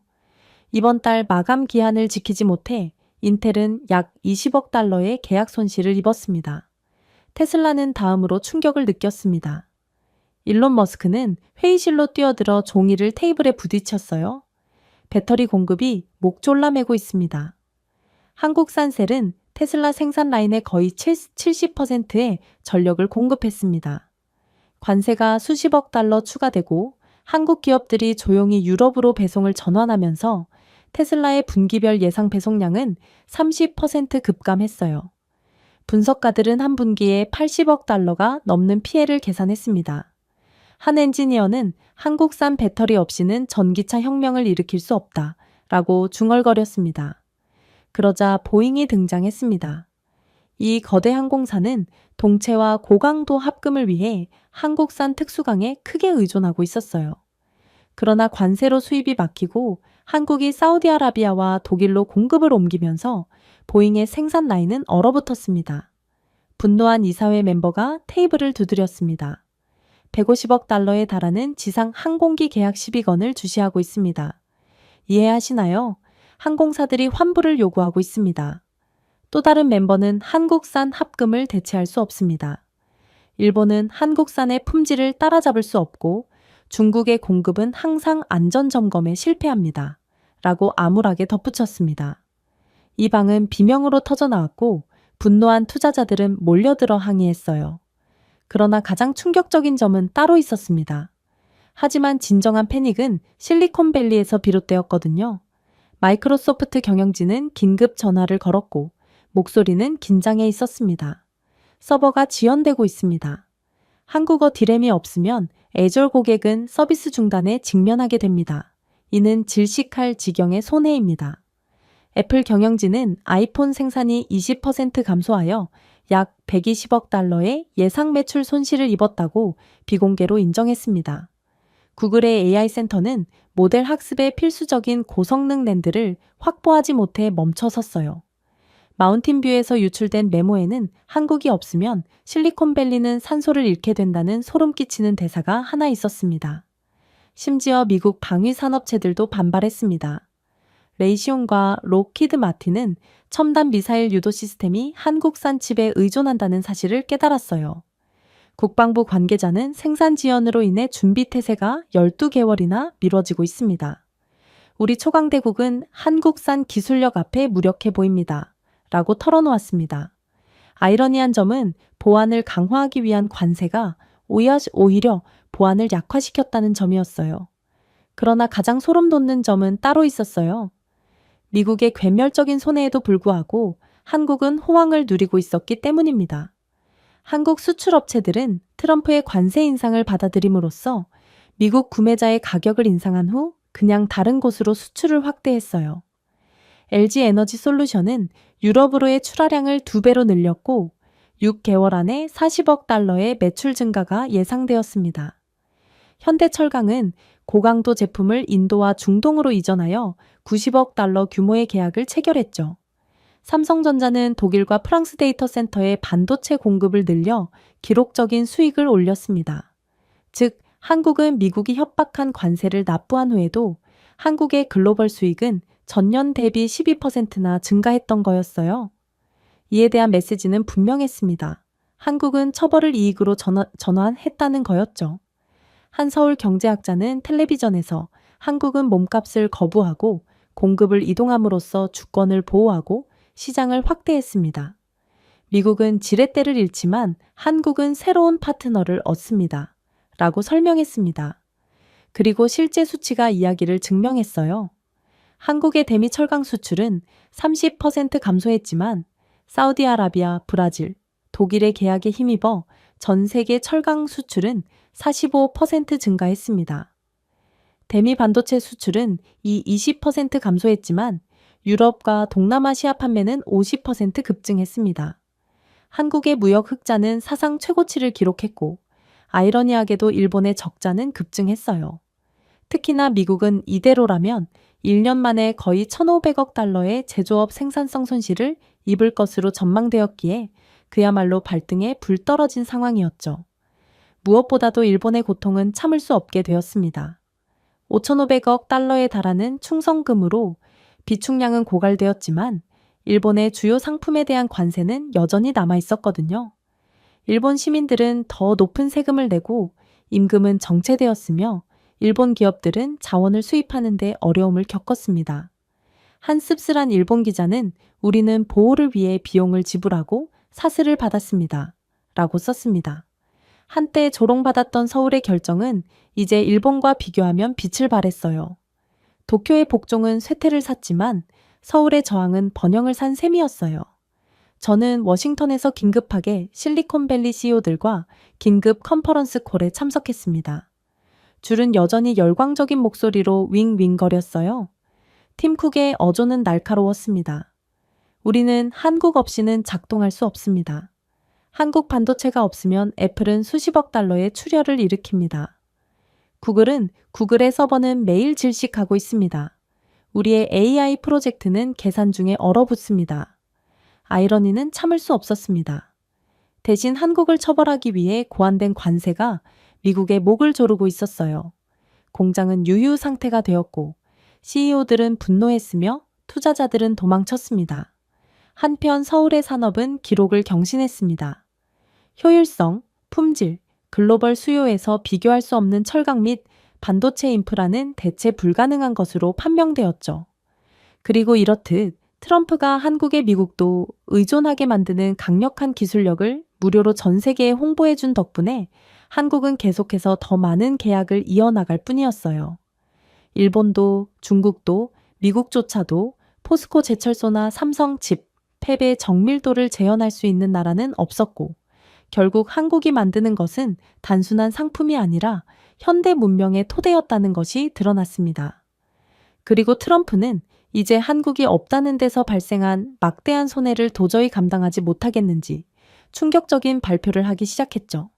이번 달 마감 기한을 지키지 못해 인텔은 약 20억 달러의 계약 손실을 입었습니다. 테슬라는 다음으로 충격을 느꼈습니다. 일론 머스크는 회의실로 뛰어들어 종이를 테이블에 부딪혔어요. 배터리 공급이 목 졸라매고 있습니다. 한국산 셀은 테슬라 생산 라인의 거의 70%의 전력을 공급했습니다. 관세가 수십억 달러 추가되고 한국 기업들이 조용히 유럽으로 배송을 전환하면서 테슬라의 분기별 예상 배송량은 30% 급감했어요. 분석가들은 한 분기에 80억 달러가 넘는 피해를 계산했습니다. 한 엔지니어는 한국산 배터리 없이는 전기차 혁명을 일으킬 수 없다 라고 중얼거렸습니다. 그러자 보잉이 등장했습니다. 이 거대 항공사는 동체와 고강도 합금을 위해 한국산 특수강에 크게 의존하고 있었어요. 그러나 관세로 수입이 막히고 한국이 사우디아라비아와 독일로 공급을 옮기면서 보잉의 생산 라인은 얼어붙었습니다. 분노한 이사회 멤버가 테이블을 두드렸습니다. 150억 달러에 달하는 지상 항공기 계약 12건을 주시하고 있습니다. 이해하시나요? 항공사들이 환불을 요구하고 있습니다. 또 다른 멤버는 한국산 합금을 대체할 수 없습니다. 일본은 한국산의 품질을 따라잡을 수 없고 중국의 공급은 항상 안전점검에 실패합니다. 라고 암울하게 덧붙였습니다. 이 방은 비명으로 터져나왔고 분노한 투자자들은 몰려들어 항의했어요. 그러나 가장 충격적인 점은 따로 있었습니다. 하지만 진정한 패닉은 실리콘밸리에서 비롯되었거든요. 마이크로소프트 경영진은 긴급 전화를 걸었고 목소리는 긴장해 있었습니다. 서버가 지연되고 있습니다. 한국어 디램이 없으면 애절 고객은 서비스 중단에 직면하게 됩니다. 이는 질식할 지경의 손해입니다. 애플 경영진은 아이폰 생산이 20% 감소하여 약 120억 달러의 예상 매출 손실을 입었다고 비공개로 인정했습니다. 구글의 AI 센터는 모델 학습에 필수적인 고성능 랜드를 확보하지 못해 멈춰섰어요. 마운틴뷰에서 유출된 메모에는 한국이 없으면 실리콘밸리는 산소를 잃게 된다는 소름 끼치는 대사가 하나 있었습니다. 심지어 미국 방위 산업체들도 반발했습니다. 레이시온과 록히드 마틴은 첨단 미사일 유도 시스템이 한국산 칩에 의존한다는 사실을 깨달았어요. 국방부 관계자는 생산 지연으로 인해 준비 태세가 12개월이나 미뤄지고 있습니다. 우리 초강대국은 한국산 기술력 앞에 무력해 보입니다. 라고 털어놓았습니다. 아이러니한 점은 보안을 강화하기 위한 관세가 오히려 보안을 약화시켰다는 점이었어요. 그러나 가장 소름 돋는 점은 따로 있었어요. 미국의 괴멸적인 손해에도 불구하고 한국은 호황을 누리고 있었기 때문입니다. 한국 수출업체들은 트럼프의 관세 인상을 받아들임으로써 미국 구매자의 가격을 인상한 후 그냥 다른 곳으로 수출을 확대했어요. LG 에너지 솔루션은 유럽으로의 출하량을 2배로 늘렸고 6개월 안에 40억 달러의 매출 증가가 예상되었습니다. 현대철강은 고강도 제품을 인도와 중동으로 이전하여 90억 달러 규모의 계약을 체결했죠. 삼성전자는 독일과 프랑스 데이터 센터에 반도체 공급을 늘려 기록적인 수익을 올렸습니다. 즉, 한국은 미국이 협박한 관세를 납부한 후에도 한국의 글로벌 수익은 전년 대비 12%나 증가했던 거였어요. 이에 대한 메시지는 분명했습니다. 한국은 처벌을 이익으로 전환했다는 거였죠. 한 서울 경제학자는 텔레비전에서 한국은 몸값을 거부하고 공급을 이동함으로써 주권을 보호하고 시장을 확대했습니다. 미국은 지렛대를 잃지만 한국은 새로운 파트너를 얻습니다. 라고 설명했습니다. 그리고 실제 수치가 이야기를 증명했어요. 한국의 대미 철강 수출은 30% 감소했지만 사우디아라비아, 브라질, 독일의 계약에 힘입어 전 세계 철강 수출은 45% 증가했습니다. 대미 반도체 수출은 이 20% 감소했지만 유럽과 동남아시아 판매는 50% 급증했습니다. 한국의 무역 흑자는 사상 최고치를 기록했고 아이러니하게도 일본의 적자는 급증했어요. 특히나 미국은 이대로라면 1년 만에 거의 1,500억 달러의 제조업 생산성 손실을 입을 것으로 전망되었기에 그야말로 발등에 불 떨어진 상황이었죠. 무엇보다도 일본의 고통은 참을 수 없게 되었습니다. 5,500억 달러에 달하는 충성금으로 비축량은 고갈되었지만 일본의 주요 상품에 대한 관세는 여전히 남아 있었거든요. 일본 시민들은 더 높은 세금을 내고 임금은 정체되었으며 일본 기업들은 자원을 수입하는 데 어려움을 겪었습니다. 한 씁쓸한 일본 기자는 우리는 보호를 위해 비용을 지불하고 사슬을 받았습니다. 라고 썼습니다. 한때 조롱받았던 서울의 결정은 이제 일본과 비교하면 빛을 발했어요. 도쿄의 복종은 쇠퇴를 샀지만 서울의 저항은 번영을 산 셈이었어요. 저는 워싱턴에서 긴급하게 실리콘밸리 CEO들과 긴급 컨퍼런스 콜에 참석했습니다. 줄은 여전히 열광적인 목소리로 윙윙거렸어요. 팀 쿡의 어조는 날카로웠습니다. 우리는 한국 없이는 작동할 수 없습니다. 한국 반도체가 없으면 애플은 수십억 달러의 출혈을 일으킵니다. 구글은 구글의 서버는 매일 질식하고 있습니다. 우리의 AI 프로젝트는 계산 중에 얼어붙습니다. 아이러니는 참을 수 없었습니다. 대신 한국을 처벌하기 위해 고안된 관세가 미국의 목을 조르고 있었어요. 공장은 유유 상태가 되었고 CEO들은 분노했으며 투자자들은 도망쳤습니다. 한편 서울의 산업은 기록을 경신했습니다. 효율성, 품질, 글로벌 수요에서 비교할 수 없는 철강 및 반도체 인프라는 대체 불가능한 것으로 판명되었죠. 그리고 이렇듯 트럼프가 한국에 미국도 의존하게 만드는 강력한 기술력을 무료로 전 세계에 홍보해준 덕분에 한국은 계속해서 더 많은 계약을 이어나갈 뿐이었어요. 일본도 중국도 미국조차도 포스코 제철소나 삼성칩, 팹의 정밀도를 재현할 수 있는 나라는 없었고 결국 한국이 만드는 것은 단순한 상품이 아니라 현대 문명의 토대였다는 것이 드러났습니다. 그리고 트럼프는 이제 한국이 없다는 데서 발생한 막대한 손해를 도저히 감당하지 못하겠는지 충격적인 발표를 하기 시작했죠.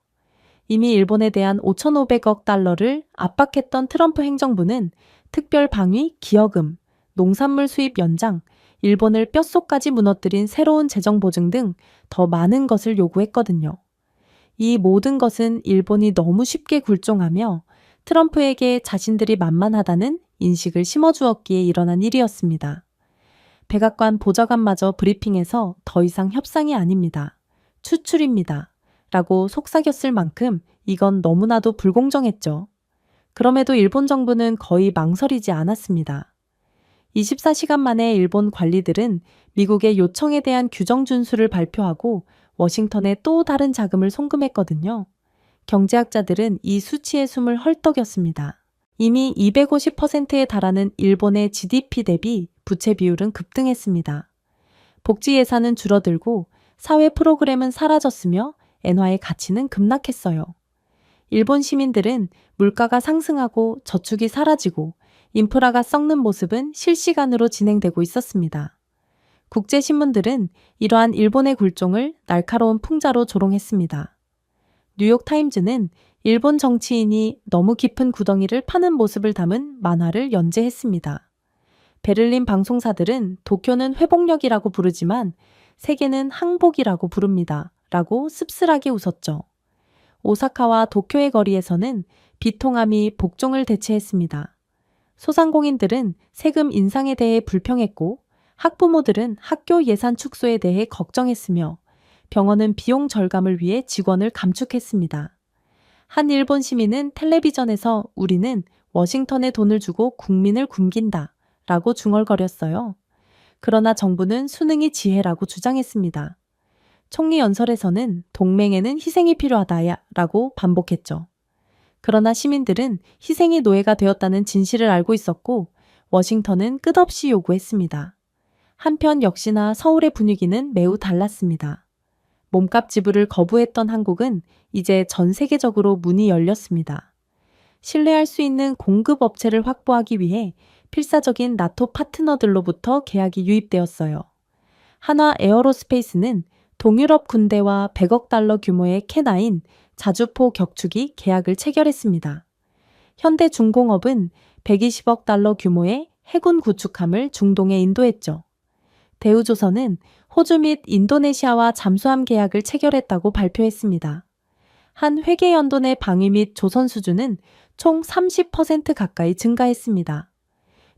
이미 일본에 대한 5,500억 달러를 압박했던 트럼프 행정부는 특별 방위, 기여금, 농산물 수입 연장, 일본을 뼛속까지 무너뜨린 새로운 재정 보증 등 더 많은 것을 요구했거든요. 이 모든 것은 일본이 너무 쉽게 굴종하며 트럼프에게 자신들이 만만하다는 인식을 심어주었기에 일어난 일이었습니다. 백악관 보좌관마저 브리핑에서 더 이상 협상이 아닙니다. 추출입니다. 라고 속삭였을 만큼 이건 너무나도 불공정했죠. 그럼에도 일본 정부는 거의 망설이지 않았습니다. 24시간 만에 일본 관리들은 미국의 요청에 대한 규정 준수를 발표하고 워싱턴에 또 다른 자금을 송금했거든요. 경제학자들은 이 수치의 숨을 헐떡였습니다. 이미 250%에 달하는 일본의 GDP 대비 부채 비율은 급등했습니다. 복지 예산은 줄어들고 사회 프로그램은 사라졌으며 엔화의 가치는 급락했어요. 일본 시민들은 물가가 상승하고 저축이 사라지고 인프라가 썩는 모습은 실시간으로 진행되고 있었습니다. 국제신문들은 이러한 일본의 굴종을 날카로운 풍자로 조롱했습니다. 뉴욕타임즈는 일본 정치인이 너무 깊은 구덩이를 파는 모습을 담은 만화를 연재했습니다. 베를린 방송사들은 도쿄는 회복력이라고 부르지만 세계는 항복이라고 부릅니다. 라고 씁쓸하게 웃었죠. 오사카와 도쿄의 거리에서는 비통함이 복종을 대체했습니다. 소상공인들은 세금 인상에 대해 불평했고 학부모들은 학교 예산 축소에 대해 걱정했으며 병원은 비용 절감을 위해 직원을 감축했습니다. 한 일본 시민은 텔레비전에서 우리는 워싱턴에 돈을 주고 국민을 굶긴다 라고 중얼거렸어요. 그러나 정부는 수능이 지혜라고 주장했습니다. 총리 연설에서는 동맹에는 희생이 필요하다야 라고 반복했죠. 그러나 시민들은 희생이 노예가 되었다는 진실을 알고 있었고 워싱턴은 끝없이 요구했습니다. 한편 역시나 서울의 분위기는 매우 달랐습니다. 몸값 지불을 거부했던 한국은 이제 전 세계적으로 문이 열렸습니다. 신뢰할 수 있는 공급 업체를 확보하기 위해 필사적인 나토 파트너들로부터 계약이 유입되었어요. 한화 에어로스페이스는 동유럽 군대와 100억 달러 규모의 K9 자주포 격추기 계약을 체결했습니다. 현대중공업은 120억 달러 규모의 해군 구축함을 중동에 인도했죠. 대우조선은 호주 및 인도네시아와 잠수함 계약을 체결했다고 발표했습니다. 한 회계연도 내 방위 및 조선 수주는 총 30% 가까이 증가했습니다.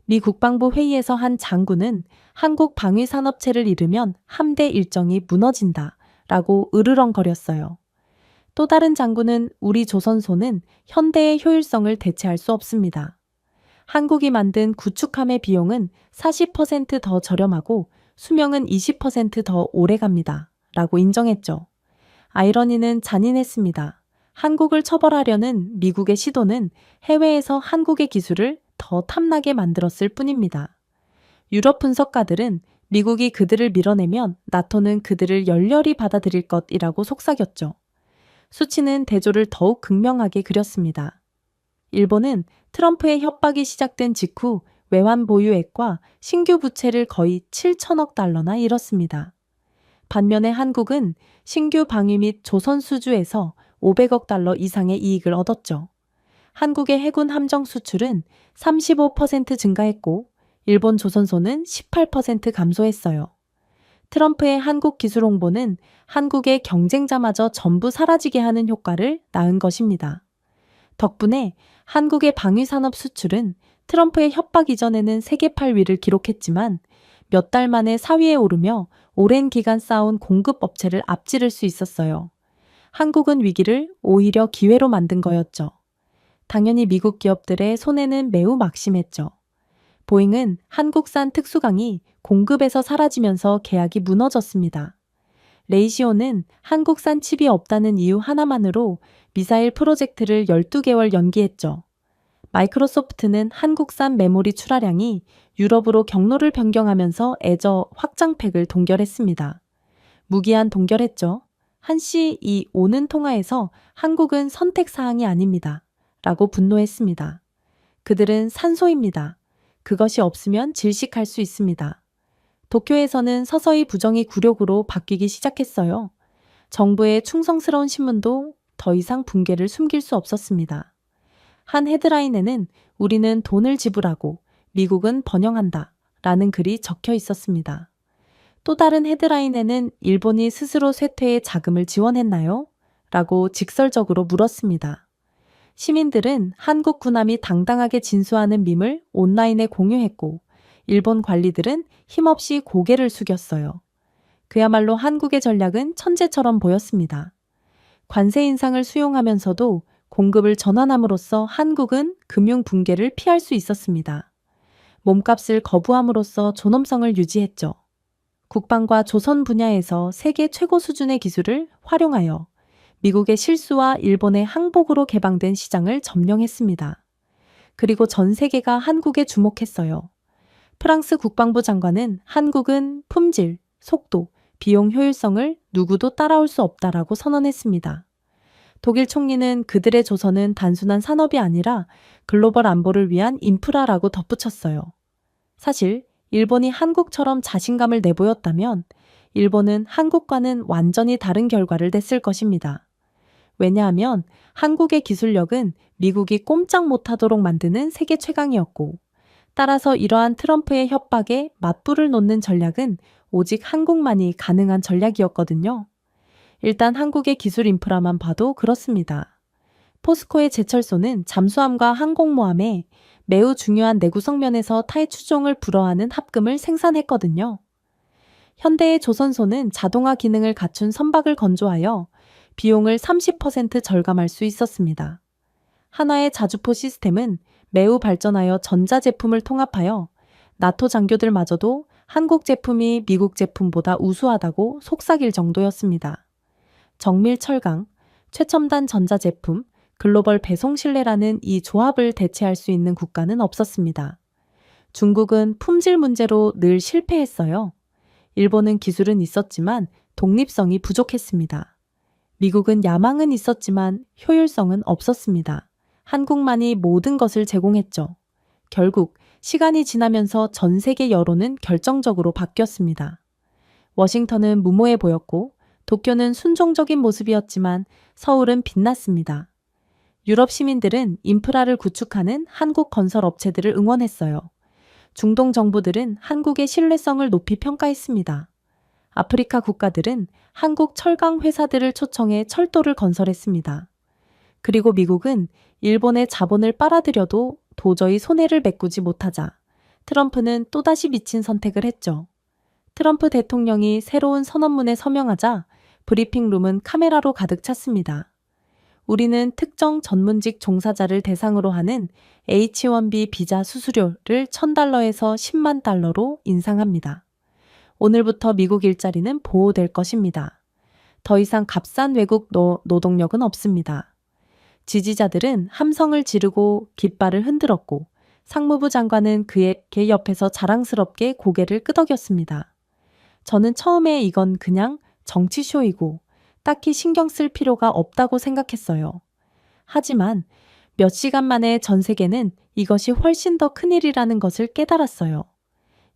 미 국방부 회의에서 한 장군은 한국 방위산업체를 잃으면 함대 일정이 무너진다 라고 으르렁거렸어요. 또 다른 장군은 우리 조선소는 현대의 효율성을 대체할 수 없습니다. 한국이 만든 구축함의 비용은 40% 더 저렴하고 수명은 20% 더 오래 갑니다. 라고 인정했죠. 아이러니는 잔인했습니다. 한국을 처벌하려는 미국의 시도는 해외에서 한국의 기술을 더 탐나게 만들었을 뿐입니다. 유럽 분석가들은 미국이 그들을 밀어내면 나토는 그들을 열렬히 받아들일 것이라고 속삭였죠. 수치는 대조를 더욱 극명하게 그렸습니다. 일본은 트럼프의 협박이 시작된 직후 외환 보유액과 신규 부채를 거의 7천억 달러나 잃었습니다. 반면에 한국은 신규 방위 및 조선 수주에서 500억 달러 이상의 이익을 얻었죠. 한국의 해군 함정 수출은 35% 증가했고 일본 조선소는 18% 감소했어요. 트럼프의 한국 기술 홍보는 한국의 경쟁자마저 전부 사라지게 하는 효과를 낳은 것입니다. 덕분에 한국의 방위산업 수출은 트럼프의 협박 이전에는 세계 8위를 기록했지만 몇 달 만에 4위에 오르며 오랜 기간 쌓아온 공급 업체를 앞지를 수 있었어요. 한국은 위기를 오히려 기회로 만든 거였죠. 당연히 미국 기업들의 손해는 매우 막심했죠. 보잉은 한국산 특수강이 공급에서 사라지면서 계약이 무너졌습니다. 레이시오는 한국산 칩이 없다는 이유 하나만으로 미사일 프로젝트를 12개월 연기했죠. 마이크로소프트는 한국산 메모리 출하량이 유럽으로 경로를 변경하면서 애저 확장팩을 동결했습니다. 무기한 동결했죠. 한시 이 오는 통화에서 한국은 선택사항이 아닙니다. 라고 분노했습니다. 그들은 산소입니다. 그것이 없으면 질식할 수 있습니다. 도쿄에서는 서서히 부정이 굴욕으로 바뀌기 시작했어요. 정부의 충성스러운 신문도 더 이상 붕괴를 숨길 수 없었습니다. 한 헤드라인에는 우리는 돈을 지불하고 미국은 번영한다 라는 글이 적혀 있었습니다. 또 다른 헤드라인에는 일본이 스스로 쇠퇴에 자금을 지원했나요? 라고 직설적으로 물었습니다. 시민들은 한국 군함이 당당하게 진수하는 밈을 온라인에 공유했고 일본 관리들은 힘없이 고개를 숙였어요. 그야말로 한국의 전략은 천재처럼 보였습니다. 관세 인상을 수용하면서도 공급을 전환함으로써 한국은 금융 붕괴를 피할 수 있었습니다. 몸값을 거부함으로써 존엄성을 유지했죠. 국방과 조선 분야에서 세계 최고 수준의 기술을 활용하여 미국의 실수와 일본의 항복으로 개방된 시장을 점령했습니다. 그리고 전 세계가 한국에 주목했어요. 프랑스 국방부 장관은 한국은 품질, 속도, 비용 효율성을 누구도 따라올 수 없다라고 선언했습니다. 독일 총리는 그들의 조선은 단순한 산업이 아니라 글로벌 안보를 위한 인프라라고 덧붙였어요. 사실 일본이 한국처럼 자신감을 내보였다면 일본은 한국과는 완전히 다른 결과를 냈을 것입니다. 왜냐하면 한국의 기술력은 미국이 꼼짝 못하도록 만드는 세계 최강이었고 따라서 이러한 트럼프의 협박에 맞불을 놓는 전략은 오직 한국만이 가능한 전략이었거든요. 일단 한국의 기술 인프라만 봐도 그렇습니다. 포스코의 제철소는 잠수함과 항공모함에 매우 중요한 내구성 면에서 타의 추종을 불허하는 합금을 생산했거든요. 현대의 조선소는 자동화 기능을 갖춘 선박을 건조하여 비용을 30% 절감할 수 있었습니다. 한화의 자주포 시스템은 매우 발전하여 전자제품을 통합하여 나토 장교들마저도 한국 제품이 미국 제품보다 우수하다고 속삭일 정도였습니다. 정밀 철강, 최첨단 전자제품, 글로벌 배송 신뢰라는 이 조합을 대체할 수 있는 국가는 없었습니다. 중국은 품질 문제로 늘 실패했어요. 일본은 기술은 있었지만 독립성이 부족했습니다. 미국은 야망은 있었지만 효율성은 없었습니다. 한국만이 모든 것을 제공했죠. 결국 시간이 지나면서 전 세계 여론은 결정적으로 바뀌었습니다. 워싱턴은 무모해 보였고 도쿄는 순종적인 모습이었지만 서울은 빛났습니다. 유럽 시민들은 인프라를 구축하는 한국 건설 업체들을 응원했어요. 중동 정부들은 한국의 신뢰성을 높이 평가했습니다. 아프리카 국가들은 한국 철강 회사들을 초청해 철도를 건설했습니다. 그리고 미국은 일본의 자본을 빨아들여도 도저히 손해를 메꾸지 못하자 트럼프는 또다시 미친 선택을 했죠. 트럼프 대통령이 새로운 선언문에 서명하자 브리핑룸은 카메라로 가득 찼습니다. 우리는 특정 전문직 종사자를 대상으로 하는 H-1B 비자 수수료를 $1,000에서 $10만 달러로 인상합니다. 오늘부터 미국 일자리는 보호될 것입니다. 더 이상 값싼 외국 노동력은 없습니다. 지지자들은 함성을 지르고 깃발을 흔들었고 상무부 장관은 그의 옆에서 자랑스럽게 고개를 끄덕였습니다. 저는 처음에 이건 그냥 정치쇼이고 딱히 신경 쓸 필요가 없다고 생각했어요. 하지만 몇 시간 만에 전 세계는 이것이 훨씬 더 큰일이라는 것을 깨달았어요.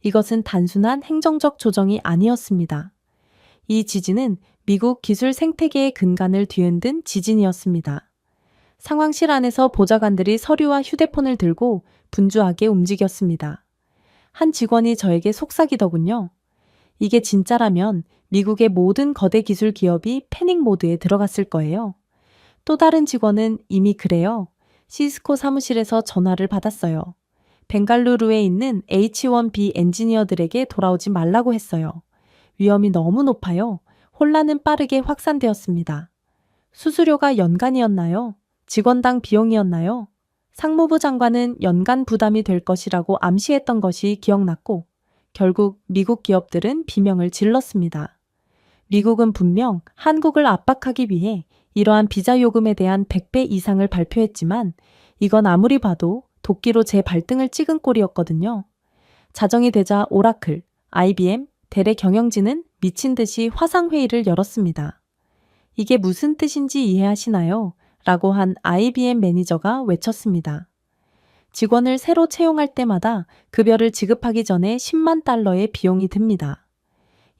이것은 단순한 행정적 조정이 아니었습니다. 이 지진은 미국 기술 생태계의 근간을 뒤흔든 지진이었습니다. 상황실 안에서 보좌관들이 서류와 휴대폰을 들고 분주하게 움직였습니다. 한 직원이 저에게 속삭이더군요. 이게 진짜라면 미국의 모든 거대 기술 기업이 패닉 모드에 들어갔을 거예요. 또 다른 직원은 이미 그래요. 시스코 사무실에서 전화를 받았어요. 벵갈루루에 있는 H-1B 엔지니어들에게 돌아오지 말라고 했어요. 위험이 너무 높아요. 혼란은 빠르게 확산되었습니다. 수수료가 연간이었나요? 직원당 비용이었나요? 상무부 장관은 연간 부담이 될 것이라고 암시했던 것이 기억났고 결국 미국 기업들은 비명을 질렀습니다. 미국은 분명 한국을 압박하기 위해 이러한 비자 요금에 대한 100배 이상을 발표했지만 이건 아무리 봐도 도끼로 제 발등을 찍은 꼴이었거든요. 자정이 되자 오라클, IBM, 대래 경영진은 미친 듯이 화상회의를 열었습니다. 이게 무슨 뜻인지 이해하시나요? 라고 한 IBM 매니저가 외쳤습니다. 직원을 새로 채용할 때마다 급여를 지급하기 전에 $10만 달러의 비용이 듭니다.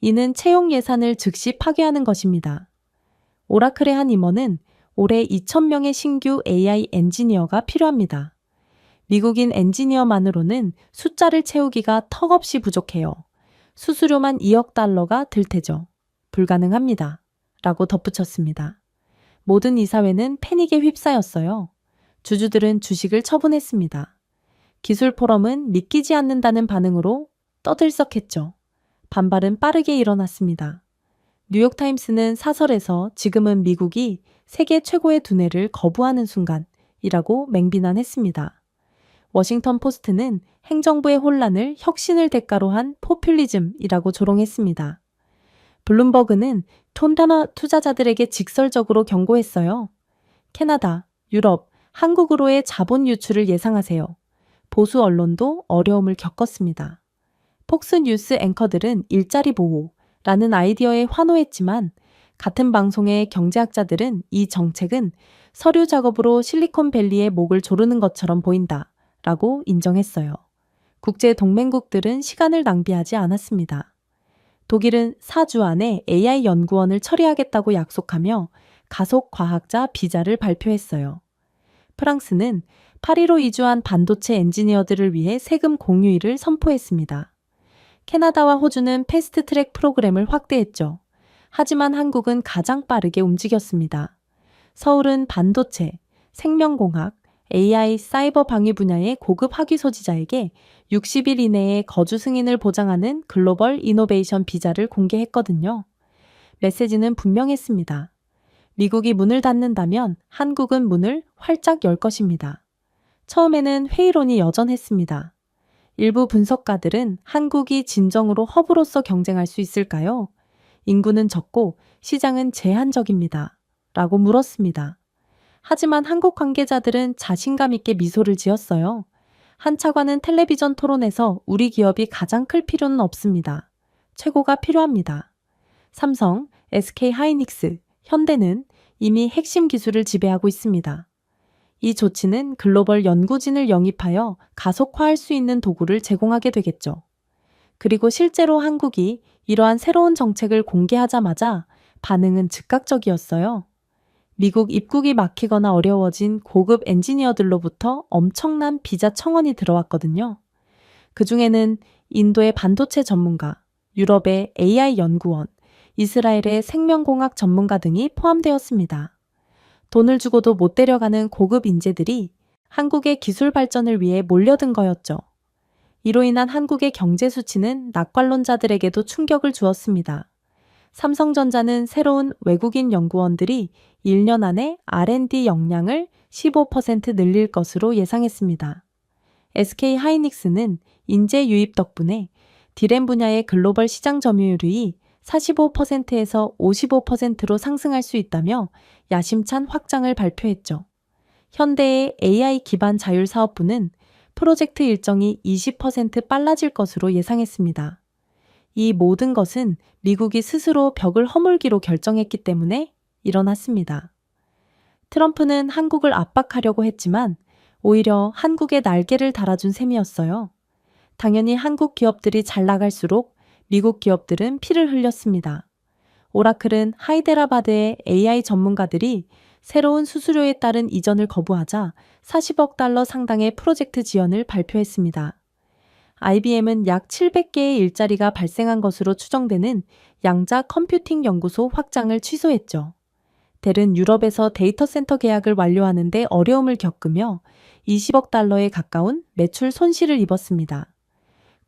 이는 채용 예산을 즉시 파괴하는 것입니다. 오라클의 한 임원은 올해 2,000명의 신규 AI 엔지니어가 필요합니다. 미국인 엔지니어만으로는 숫자를 채우기가 턱없이 부족해요. 수수료만 2억 달러가 들 테죠. 불가능합니다. 라고 덧붙였습니다. 모든 이사회는 패닉에 휩싸였어요. 주주들은 주식을 처분했습니다. 기술 포럼은 믿기지 않는다는 반응으로 떠들썩했죠. 반발은 빠르게 일어났습니다. 뉴욕타임스는 사설에서 지금은 미국이 세계 최고의 두뇌를 거부하는 순간이라고 맹비난했습니다. 워싱턴 포스트는 행정부의 혼란을 혁신을 대가로 한 포퓰리즘이라고 조롱했습니다. 블룸버그는 톤다마 투자자들에게 직설적으로 경고했어요. 캐나다, 유럽, 한국으로의 자본 유출을 예상하세요. 보수 언론도 어려움을 겪었습니다. 폭스뉴스 앵커들은 일자리 보호라는 아이디어에 환호했지만 같은 방송의 경제학자들은 이 정책은 서류 작업으로 실리콘밸리의 목을 조르는 것처럼 보인다 라고 인정했어요. 국제 동맹국들은 시간을 낭비하지 않았습니다. 독일은 4주 안에 AI 연구원을 처리하겠다고 약속하며 가속 과학자 비자를 발표했어요. 프랑스는 파리로 이주한 반도체 엔지니어들을 위해 세금 공유일을 선포했습니다. 캐나다와 호주는 패스트트랙 프로그램을 확대했죠. 하지만 한국은 가장 빠르게 움직였습니다. 서울은 반도체, 생명공학, AI, 사이버 방위 분야의 고급 학위 소지자에게 60일 이내에 거주 승인을 보장하는 글로벌 이노베이션 비자를 공개했거든요. 메시지는 분명했습니다. 미국이 문을 닫는다면 한국은 문을 활짝 열 것입니다. 처음에는 회의론이 여전했습니다. 일부 분석가들은 한국이 진정으로 허브로서 경쟁할 수 있을까요? 인구는 적고 시장은 제한적입니다. 라고 물었습니다. 하지만 한국 관계자들은 자신감 있게 미소를 지었어요. 한 차관은 텔레비전 토론에서 우리 기업이 가장 클 필요는 없습니다. 최고가 필요합니다. 삼성, SK하이닉스, 현대는 이미 핵심 기술을 지배하고 있습니다. 이 조치는 글로벌 연구진을 영입하여 가속화할 수 있는 도구를 제공하게 되겠죠. 그리고 실제로 한국이 이러한 새로운 정책을 공개하자마자 반응은 즉각적이었어요. 미국 입국이 막히거나 어려워진 고급 엔지니어들로부터 엄청난 비자 청원이 들어왔거든요. 그중에는 인도의 반도체 전문가, 유럽의 AI 연구원, 이스라엘의 생명공학 전문가 등이 포함되었습니다. 돈을 주고도 못 데려가는 고급 인재들이 한국의 기술 발전을 위해 몰려든 거였죠. 이로 인한 한국의 경제 수치는 낙관론자들에게도 충격을 주었습니다. 삼성전자는 새로운 외국인 연구원들이 1년 안에 R&D 역량을 15% 늘릴 것으로 예상했습니다. SK하이닉스는 인재 유입 덕분에 디램 분야의 글로벌 시장 점유율이 45%에서 55%로 상승할 수 있다며 야심찬 확장을 발표했죠. 현대의 AI 기반 자율사업부는 프로젝트 일정이 20% 빨라질 것으로 예상했습니다. 이 모든 것은 미국이 스스로 벽을 허물기로 결정했기 때문에 일어났습니다. 트럼프는 한국을 압박하려고 했지만 오히려 한국에 날개를 달아준 셈이었어요. 당연히 한국 기업들이 잘 나갈수록 미국 기업들은 피를 흘렸습니다. 오라클은 하이데라바드의 AI 전문가들이 새로운 수수료에 따른 이전을 거부하자 40억 달러 상당의 프로젝트 지원을 발표했습니다. IBM은 약 700개의 일자리가 발생한 것으로 추정되는 양자 컴퓨팅 연구소 확장을 취소했죠. 델은 유럽에서 데이터 센터 계약을 완료하는 데 어려움을 겪으며 20억 달러에 가까운 매출 손실을 입었습니다.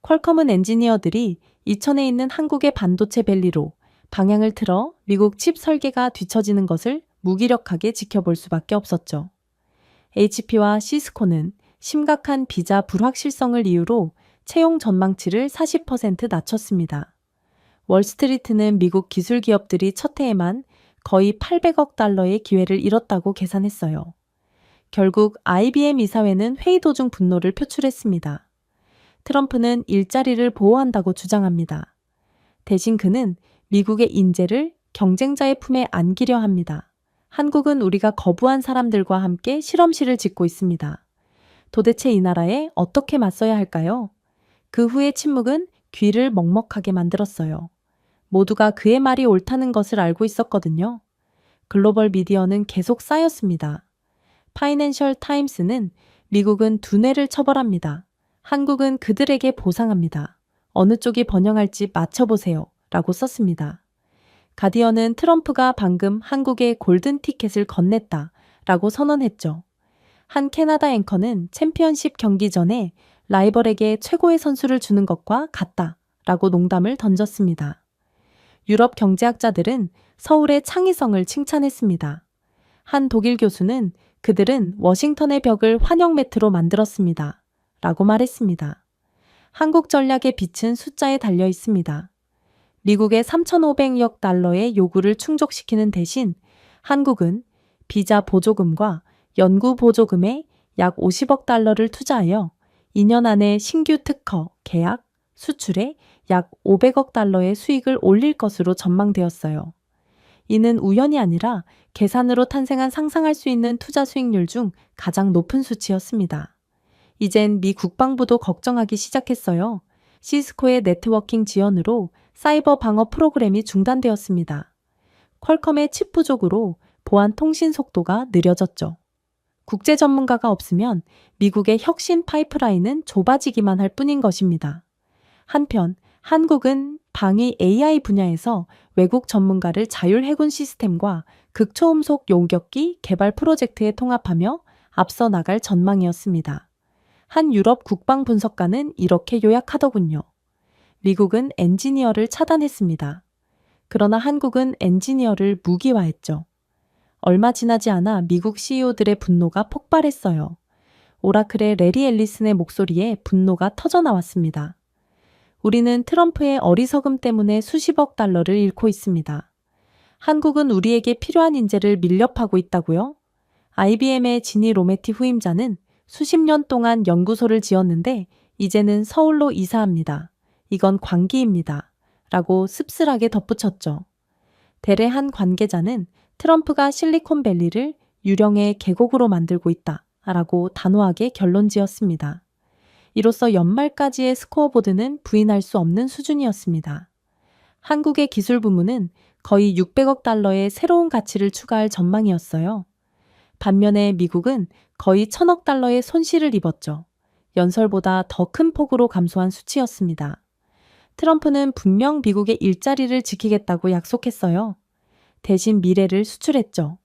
퀄컴은 엔지니어들이 이천에 있는 한국의 반도체 밸리로 방향을 틀어 미국 칩 설계가 뒤처지는 것을 무기력하게 지켜볼 수밖에 없었죠. HP와 시스코는 심각한 비자 불확실성을 이유로 채용 전망치를 40% 낮췄습니다. 월스트리트는 미국 기술 기업들이 첫 해에만 거의 800억 달러의 기회를 잃었다고 계산했어요. 결국 IBM 이사회는 회의 도중 분노를 표출했습니다. 트럼프는 일자리를 보호한다고 주장합니다. 대신 그는 미국의 인재를 경쟁자의 품에 안기려 합니다. 한국은 우리가 거부한 사람들과 함께 실험실을 짓고 있습니다. 도대체 이 나라에 어떻게 맞서야 할까요? 그 후의 침묵은 귀를 먹먹하게 만들었어요. 모두가 그의 말이 옳다는 것을 알고 있었거든요. 글로벌 미디어는 계속 쌓였습니다. 파이낸셜 타임스는 미국은 두뇌를 처벌합니다. 한국은 그들에게 보상합니다. 어느 쪽이 번영할지 맞춰보세요. 라고 썼습니다. 가디언은 트럼프가 방금 한국에 골든 티켓을 건넸다. 라고 선언했죠. 한 캐나다 앵커는 챔피언십 경기 전에 라이벌에게 최고의 선수를 주는 것과 같다. 라고 농담을 던졌습니다. 유럽 경제학자들은 서울의 창의성을 칭찬했습니다. 한 독일 교수는 그들은 워싱턴의 벽을 환영 매트로 만들었습니다. 라고 말했습니다. 한국 전략의 빛은 숫자에 달려 있습니다. 미국의 3,500억 달러의 요구를 충족시키는 대신 한국은 비자 보조금과 연구 보조금에 약 50억 달러를 투자하여 2년 안에 신규 특허, 계약, 수출에 약 500억 달러의 수익을 올릴 것으로 전망되었어요. 이는 우연이 아니라 계산으로 탄생한 상상할 수 있는 투자 수익률 중 가장 높은 수치였습니다. 이젠 미 국방부도 걱정하기 시작했어요. 시스코의 네트워킹 지연으로 사이버 방어 프로그램이 중단되었습니다. 퀄컴의 칩 부족으로 보안 통신 속도가 느려졌죠. 국제 전문가가 없으면 미국의 혁신 파이프라인은 좁아지기만 할 뿐인 것입니다. 한편 한국은 방위 AI 분야에서 외국 전문가를 자율 해군 시스템과 극초음속 요격기 개발 프로젝트에 통합하며 앞서 나갈 전망이었습니다. 한 유럽 국방 분석가는 이렇게 요약하더군요. 미국은 엔지니어를 차단했습니다. 그러나 한국은 엔지니어를 무기화했죠. 얼마 지나지 않아 미국 CEO들의 분노가 폭발했어요. 오라클의 레리 앨리슨의 목소리에 분노가 터져나왔습니다. 우리는 트럼프의 어리석음 때문에 수십억 달러를 잃고 있습니다. 한국은 우리에게 필요한 인재를 밀렵하고 있다고요? IBM의 지니 로메티 후임자는 수십 년 동안 연구소를 지었는데 이제는 서울로 이사합니다. 이건 광기입니다. 라고 씁쓸하게 덧붙였죠. 대래 한 관계자는 트럼프가 실리콘밸리를 유령의 계곡으로 만들고 있다. 라고 단호하게 결론 지었습니다. 이로써 연말까지의 스코어보드는 부인할 수 없는 수준이었습니다. 한국의 기술 부문은 거의 600억 달러의 새로운 가치를 추가할 전망이었어요. 반면에 미국은 거의 1,000억 달러의 손실을 입었죠. 연설보다 더 큰 폭으로 감소한 수치였습니다. 트럼프는 분명 미국의 일자리를 지키겠다고 약속했어요. 대신 미래를 수출했죠.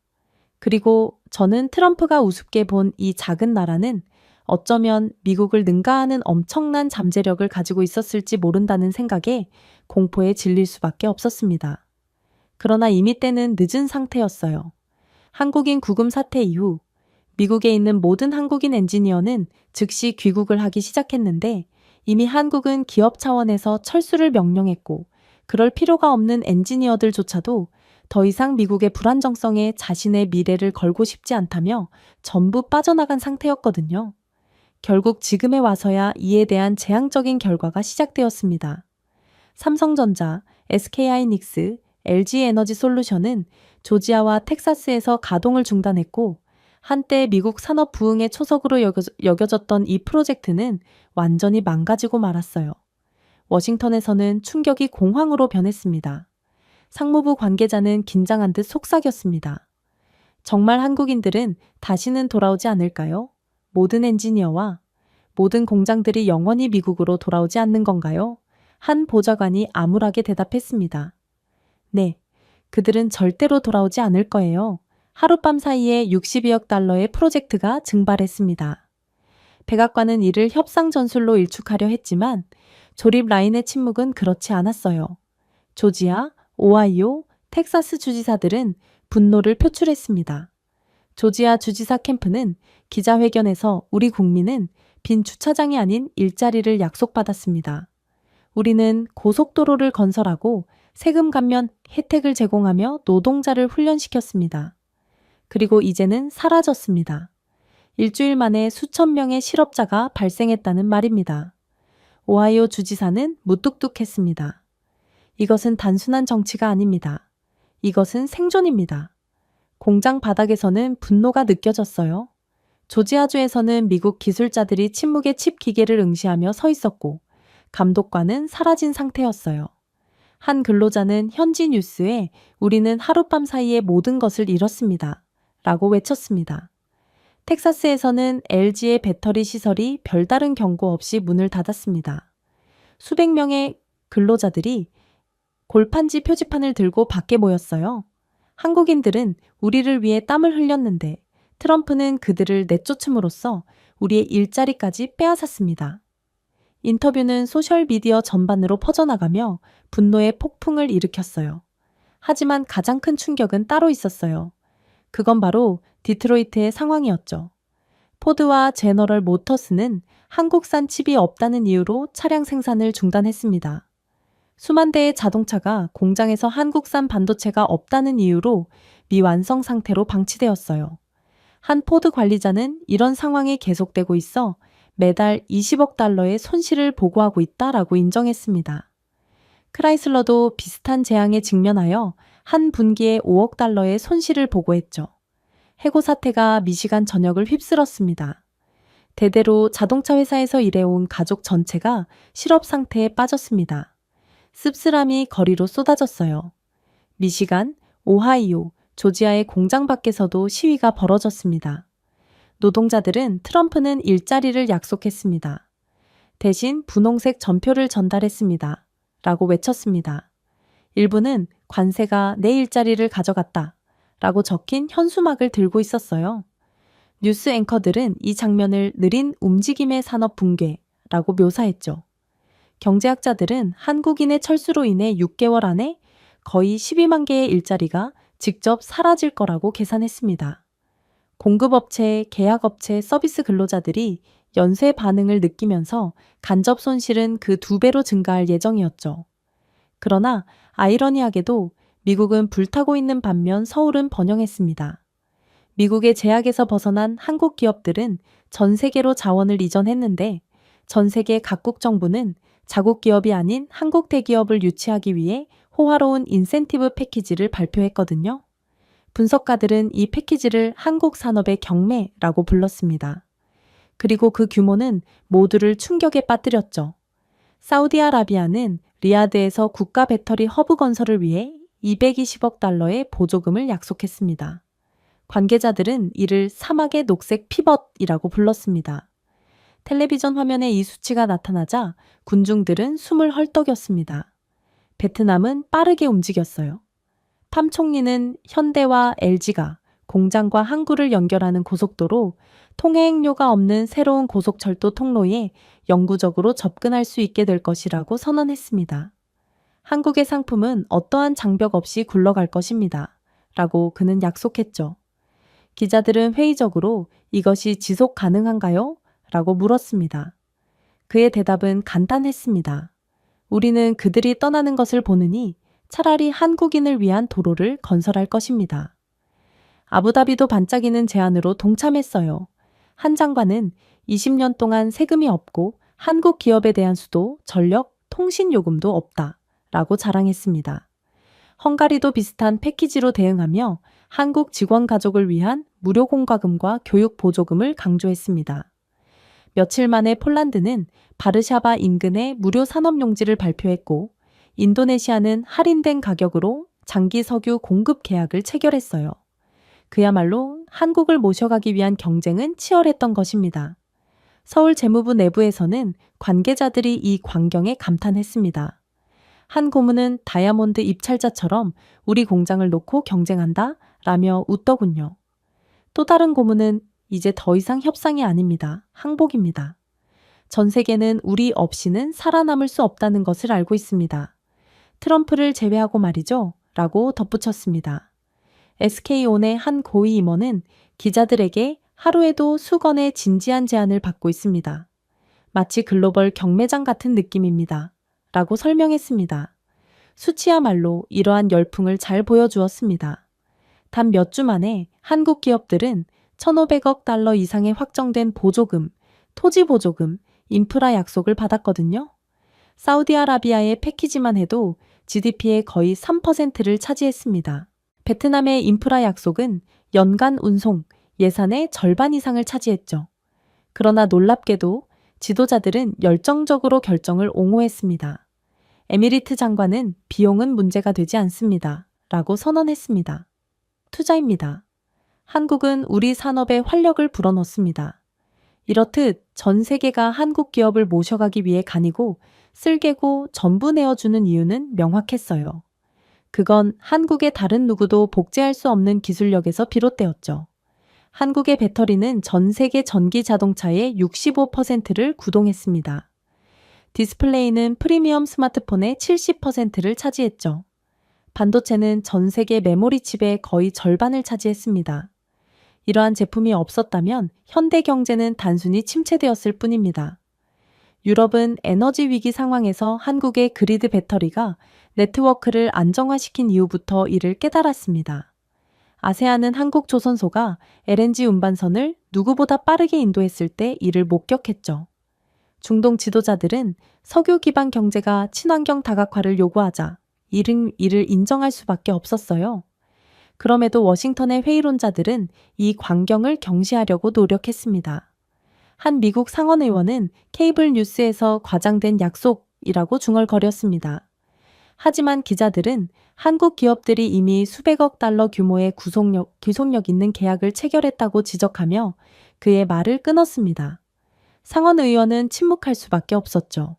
그리고 저는 트럼프가 우습게 본 이 작은 나라는 어쩌면 미국을 능가하는 엄청난 잠재력을 가지고 있었을지 모른다는 생각에 공포에 질릴 수밖에 없었습니다. 그러나 이미 때는 늦은 상태였어요. 한국인 구금 사태 이후 미국에 있는 모든 한국인 엔지니어는 즉시 귀국을 하기 시작했는데 이미 한국은 기업 차원에서 철수를 명령했고 그럴 필요가 없는 엔지니어들조차도 더 이상 미국의 불안정성에 자신의 미래를 걸고 싶지 않다며 전부 빠져나간 상태였거든요. 결국 지금에 와서야 이에 대한 재앙적인 결과가 시작되었습니다. 삼성전자, SK하이닉스, LG에너지솔루션은 조지아와 텍사스에서 가동을 중단했고 한때 미국 산업 부흥의 초석으로 여겨졌던 이 프로젝트는 완전히 망가지고 말았어요. 워싱턴에서는 충격이 공황으로 변했습니다. 상무부 관계자는 긴장한 듯 속삭였습니다. 정말 한국인들은 다시는 돌아오지 않을까요? 모든 엔지니어와 모든 공장들이 영원히 미국으로 돌아오지 않는 건가요? 한 보좌관이 암울하게 대답했습니다. 네, 그들은 절대로 돌아오지 않을 거예요. 하룻밤 사이에 62억 달러의 프로젝트가 증발했습니다. 백악관은 이를 협상 전술로 일축하려 했지만 조립 라인의 침묵은 그렇지 않았어요. 조지아, 오하이오, 텍사스 주지사들은 분노를 표출했습니다. 조지아 주지사 캠프는 기자회견에서 우리 국민은 빈 주차장이 아닌 일자리를 약속받았습니다. 우리는 고속도로를 건설하고 세금 감면 혜택을 제공하며 노동자를 훈련시켰습니다. 그리고 이제는 사라졌습니다. 일주일 만에 수천 명의 실업자가 발생했다는 말입니다. 오하이오 주지사는 무뚝뚝했습니다. 이것은 단순한 정치가 아닙니다. 이것은 생존입니다. 공장 바닥에서는 분노가 느껴졌어요. 조지아주에서는 미국 기술자들이 침묵의 칩 기계를 응시하며 서 있었고 감독관은 사라진 상태였어요. 한 근로자는 현지 뉴스에 우리는 하룻밤 사이에 모든 것을 잃었습니다. 라고 외쳤습니다. 텍사스에서는 LG의 배터리 시설이 별다른 경고 없이 문을 닫았습니다. 수백 명의 근로자들이 골판지 표지판을 들고 밖에 모였어요. 한국인들은 우리를 위해 땀을 흘렸는데 트럼프는 그들을 내쫓음으로써 우리의 일자리까지 빼앗았습니다. 인터뷰는 소셜미디어 전반으로 퍼져나가며 분노의 폭풍을 일으켰어요. 하지만 가장 큰 충격은 따로 있었어요. 그건 바로 디트로이트의 상황이었죠. 포드와 제너럴 모터스는 한국산 칩이 없다는 이유로 차량 생산을 중단했습니다. 수만 대의 자동차가 공장에서 한국산 반도체가 없다는 이유로 미완성 상태로 방치되었어요. 한 포드 관리자는 이런 상황이 계속되고 있어 매달 20억 달러의 손실을 보고하고 있다라고 인정했습니다. 크라이슬러도 비슷한 재앙에 직면하여 한 분기에 5억 달러의 손실을 보고했죠. 해고 사태가 미시간 전역을 휩쓸었습니다. 대대로 자동차 회사에서 일해온 가족 전체가 실업 상태에 빠졌습니다. 씁쓸함이 거리로 쏟아졌어요. 미시간, 오하이오, 조지아의 공장 밖에서도 시위가 벌어졌습니다. 노동자들은 트럼프는 일자리를 약속했습니다. 대신 분홍색 전표를 전달했습니다. 라고 외쳤습니다. 일부는 관세가 내 일자리를 가져갔다. 라고 적힌 현수막을 들고 있었어요. 뉴스 앵커들은 이 장면을 느린 움직임의 산업 붕괴라고 묘사했죠. 경제학자들은 한국인의 철수로 인해 6개월 안에 거의 12만 개의 일자리가 직접 사라질 거라고 계산했습니다. 공급업체, 계약업체, 서비스 근로자들이 연쇄 반응을 느끼면서 간접 손실은 그 2배로 증가할 예정이었죠. 그러나 아이러니하게도 미국은 불타고 있는 반면 서울은 번영했습니다. 미국의 제약에서 벗어난 한국 기업들은 전 세계로 자원을 이전했는데 전 세계 각국 정부는 자국 기업이 아닌 한국 대기업을 유치하기 위해 호화로운 인센티브 패키지를 발표했거든요. 분석가들은 이 패키지를 한국 산업의 경매라고 불렀습니다. 그리고 그 규모는 모두를 충격에 빠뜨렸죠. 사우디아라비아는 리야드에서 국가 배터리 허브 건설을 위해 220억 달러의 보조금을 약속했습니다. 관계자들은 이를 사막의 녹색 피벗이라고 불렀습니다. 텔레비전 화면에 이 수치가 나타나자 군중들은 숨을 헐떡였습니다. 베트남은 빠르게 움직였어요. 팜 총리는 현대와 LG가 공장과 항구를 연결하는 고속도로, 통행료가 없는 새로운 고속철도 통로에 영구적으로 접근할 수 있게 될 것이라고 선언했습니다. 한국의 상품은 어떠한 장벽 없이 굴러갈 것입니다. 라고 그는 약속했죠. 기자들은 회의적으로 이것이 지속 가능한가요? 라고 물었습니다. 그의 대답은 간단했습니다. 우리는 그들이 떠나는 것을 보느니 차라리 한국인을 위한 도로를 건설할 것입니다. 아부다비도 반짝이는 제안으로 동참했어요. 한 장관은 20년 동안 세금이 없고 한국 기업에 대한 수도, 전력, 통신 요금도 없다 라고 자랑했습니다. 헝가리도 비슷한 패키지로 대응하며 한국 직원 가족을 위한 무료 공과금과 교육 보조금을 강조했습니다. 며칠 만에 폴란드는 바르샤바 인근에 무료 산업용지를 발표했고 인도네시아는 할인된 가격으로 장기 석유 공급 계약을 체결했어요. 그야말로 한국을 모셔가기 위한 경쟁은 치열했던 것입니다. 서울 재무부 내부에서는 관계자들이 이 광경에 감탄했습니다. 한 고문은 다이아몬드 입찰자처럼 우리 공장을 놓고 경쟁한다? 라며 웃더군요. 또 다른 고문은 이제 더 이상 협상이 아닙니다. 항복입니다. 전 세계는 우리 없이는 살아남을 수 없다는 것을 알고 있습니다. 트럼프를 제외하고 말이죠. 라고 덧붙였습니다. SK온의 한 고위 임원은 기자들에게 하루에도 수건의 진지한 제안을 받고 있습니다. 마치 글로벌 경매장 같은 느낌입니다. 라고 설명했습니다. 수치야말로 이러한 열풍을 잘 보여주었습니다. 단 몇 주 만에 한국 기업들은 1,500억 달러 이상의 확정된 보조금, 토지 보조금, 인프라 약속을 받았거든요. 사우디아라비아의 패키지만 해도 GDP의 거의 3%를 차지했습니다. 베트남의 인프라 약속은 연간 운송, 예산의 절반 이상을 차지했죠. 그러나 놀랍게도 지도자들은 열정적으로 결정을 옹호했습니다. 에미리트 장관은 비용은 문제가 되지 않습니다. 라고 선언했습니다. 투자입니다. 한국은 우리 산업에 활력을 불어넣습니다. 이렇듯 전 세계가 한국 기업을 모셔가기 위해 간이고 쓸개고 전부 내어주는 이유는 명확했어요. 그건 한국의 다른 누구도 복제할 수 없는 기술력에서 비롯되었죠. 한국의 배터리는 전 세계 전기 자동차의 65%를 구동했습니다. 디스플레이는 프리미엄 스마트폰의 70%를 차지했죠. 반도체는 전 세계 메모리 칩의 거의 절반을 차지했습니다. 이러한 제품이 없었다면 현대 경제는 단순히 침체되었을 뿐입니다. 유럽은 에너지 위기 상황에서 한국의 그리드 배터리가 네트워크를 안정화시킨 이후부터 이를 깨달았습니다. 아세안은 한국 조선소가 LNG 운반선을 누구보다 빠르게 인도했을 때 이를 목격했죠. 중동 지도자들은 석유 기반 경제가 친환경 다각화를 요구하자 이를 인정할 수밖에 없었어요. 그럼에도 워싱턴의 회의론자들은 이 광경을 경시하려고 노력했습니다. 한 미국 상원 의원은 케이블 뉴스에서 과장된 약속이라고 중얼거렸습니다. 하지만 기자들은 한국 기업들이 이미 수백억 달러 규모의 구속력 있는 계약을 체결했다고 지적하며 그의 말을 끊었습니다. 상원 의원은 침묵할 수밖에 없었죠.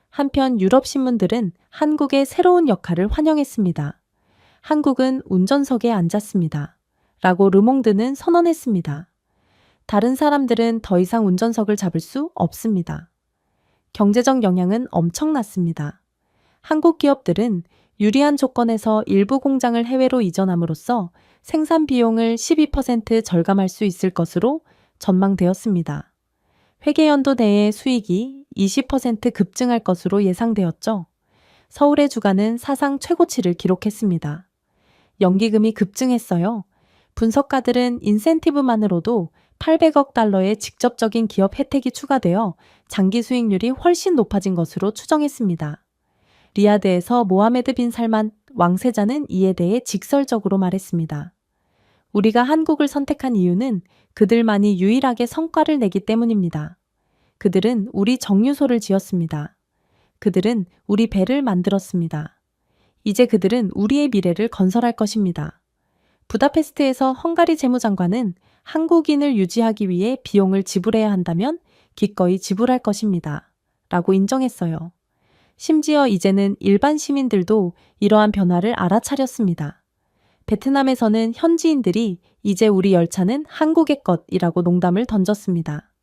한편 유럽 신문들은 한국의 새로운 역할을 환영했습니다. 한국은 운전석에 앉았습니다. 라고 르몽드는 선언했습니다. 다른 사람들은 더 이상 운전석을 잡을 수 없습니다. 경제적 영향은 엄청났습니다. 한국 기업들은 유리한 조건에서 일부 공장을 해외로 이전함으로써 생산 비용을 12% 절감할 수 있을 것으로 전망되었습니다. 회계연도 내의 수익이 20% 급증할 것으로 예상되었죠. 서울의 주가는 사상 최고치를 기록했습니다. 연기금이 급증했어요. 분석가들은 인센티브만으로도 800억 달러의 직접적인 기업 혜택이 추가되어 장기 수익률이 훨씬 높아진 것으로 추정했습니다. 리야드에서 모하메드 빈 살만 왕세자는 이에 대해 직설적으로 말했습니다. 우리가 한국을 선택한 이유는 그들만이 유일하게 성과를 내기 때문입니다. 그들은 우리 정유소를 지었습니다. 그들은 우리 배를 만들었습니다. 이제 그들은 우리의 미래를 건설할 것입니다. 부다페스트에서 헝가리 재무장관은 한국인을 유지하기 위해 비용을 지불해야 한다면 기꺼이 지불할 것입니다. 라고 인정했어요. 심지어 이제는 일반 시민들도 이러한 변화를 알아차렸습니다. 베트남에서는 현지인들이 이제 우리 열차는 한국의 것이라고 농담을 던졌습니다.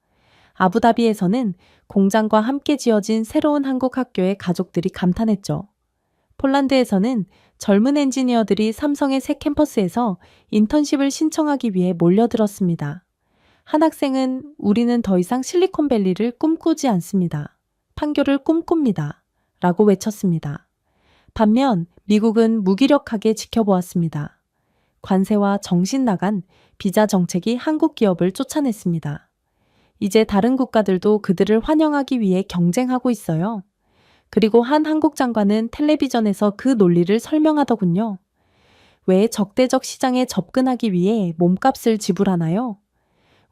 아부다비에서는 공장과 함께 지어진 새로운 한국 학교의 가족들이 감탄했죠. 폴란드에서는 젊은 엔지니어들이 삼성의 새 캠퍼스에서 인턴십을 신청하기 위해 몰려들었습니다. 한 학생은 우리는 더 이상 실리콘밸리를 꿈꾸지 않습니다. 판교를 꿈꿉니다. 라고 외쳤습니다. 반면 미국은 무기력하게 지켜보았습니다. 관세와 정신 나간 비자 정책이 한국 기업을 쫓아냈습니다. 이제 다른 국가들도 그들을 환영하기 위해 경쟁하고 있어요. 그리고 한 한국 장관은 텔레비전에서 그 논리를 설명하더군요. 왜 적대적 시장에 접근하기 위해 몸값을 지불하나요?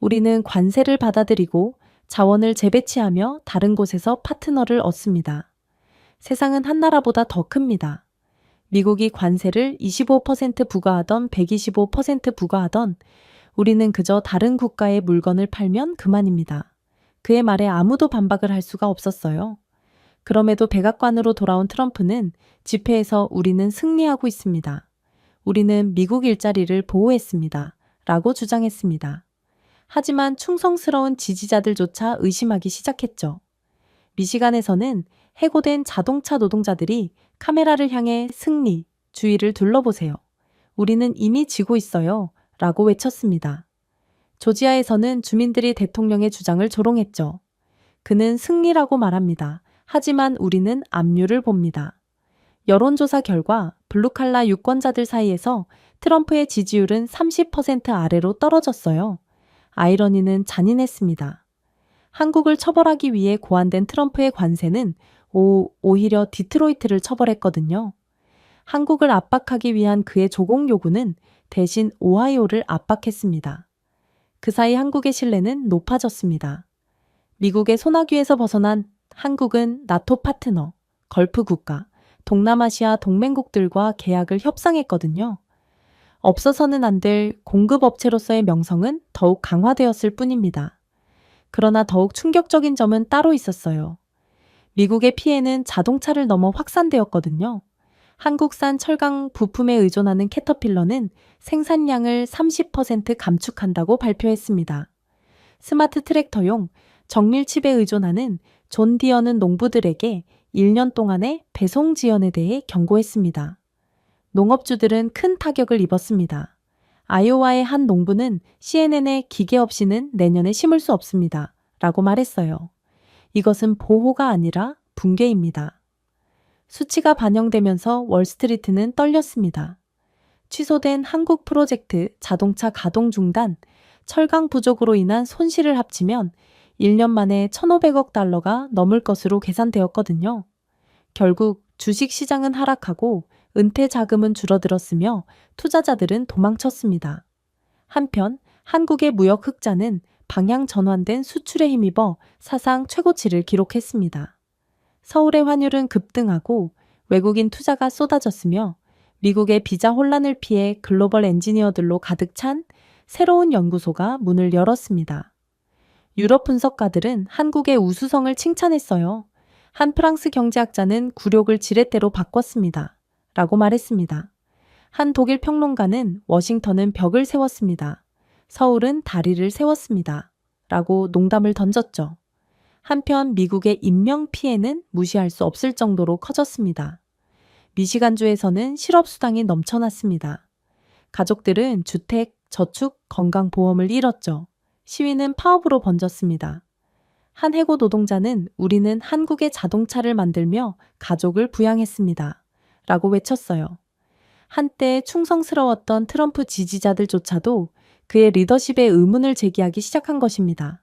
우리는 관세를 받아들이고 자원을 재배치하며 다른 곳에서 파트너를 얻습니다. 세상은 한 나라보다 더 큽니다. 미국이 관세를 25% 부과하던 125% 부과하던 우리는 그저 다른 국가의 물건을 팔면 그만입니다. 그의 말에 아무도 반박을 할 수가 없었어요. 그럼에도 백악관으로 돌아온 트럼프는 집회에서 우리는 승리하고 있습니다. 우리는 미국 일자리를 보호했습니다. 라고 주장했습니다. 하지만 충성스러운 지지자들조차 의심하기 시작했죠. 미시간에서는 해고된 자동차 노동자들이 카메라를 향해 승리, 주위를 둘러보세요. 우리는 이미 지고 있어요. 라고 외쳤습니다. 조지아에서는 주민들이 대통령의 주장을 조롱했죠. 그는 승리라고 말합니다. 하지만 우리는 압류를 봅니다. 여론조사 결과 블루칼라 유권자들 사이에서 트럼프의 지지율은 30% 아래로 떨어졌어요. 아이러니는 잔인했습니다. 한국을 처벌하기 위해 고안된 트럼프의 관세는 오히려 디트로이트를 처벌했거든요. 한국을 압박하기 위한 그의 조공 요구는 대신 오하이오를 압박했습니다. 그 사이 한국의 신뢰는 높아졌습니다. 미국의 소나귀에서 벗어난 한국은 나토 파트너, 걸프 국가, 동남아시아 동맹국들과 계약을 협상했거든요. 없어서는 안 될 공급업체로서의 명성은 더욱 강화되었을 뿐입니다. 그러나 더욱 충격적인 점은 따로 있었어요. 미국의 피해는 자동차를 넘어 확산되었거든요. 한국산 철강 부품에 의존하는 캐터필러는 생산량을 30% 감축한다고 발표했습니다. 스마트 트랙터용 정밀칩에 의존하는 존 디어는 농부들에게 1년 동안의 배송 지연에 대해 경고했습니다. 농업주들은 큰 타격을 입었습니다. 아이오와의 한 농부는 CNN에 기계 없이는 내년에 심을 수 없습니다. 라고 말했어요. 이것은 보호가 아니라 붕괴입니다. 수치가 반영되면서 월스트리트는 떨렸습니다. 취소된 한국 프로젝트 자동차 가동 중단, 철강 부족으로 인한 손실을 합치면 1년 만에 1,500억 달러가 넘을 것으로 계산되었거든요. 결국 주식 시장은 하락하고 은퇴 자금은 줄어들었으며 투자자들은 도망쳤습니다. 한편 한국의 무역 흑자는 방향 전환된 수출에 힘입어 사상 최고치를 기록했습니다. 서울의 환율은 급등하고 외국인 투자가 쏟아졌으며 미국의 비자 혼란을 피해 글로벌 엔지니어들로 가득 찬 새로운 연구소가 문을 열었습니다. 유럽 분석가들은 한국의 우수성을 칭찬했어요. 한 프랑스 경제학자는 굴욕을 지렛대로 바꿨습니다. 라고 말했습니다. 한 독일 평론가는 워싱턴은 벽을 세웠습니다. 서울은 다리를 세웠습니다. 라고 농담을 던졌죠. 한편 미국의 인명 피해는 무시할 수 없을 정도로 커졌습니다. 미시간주에서는 실업수당이 넘쳐났습니다. 가족들은 주택, 저축, 건강보험을 잃었죠. 시위는 파업으로 번졌습니다. 한 해고 노동자는 우리는 한국의 자동차를 만들며 가족을 부양했습니다. 라고 외쳤어요. 한때 충성스러웠던 트럼프 지지자들조차도 그의 리더십에 의문을 제기하기 시작한 것입니다.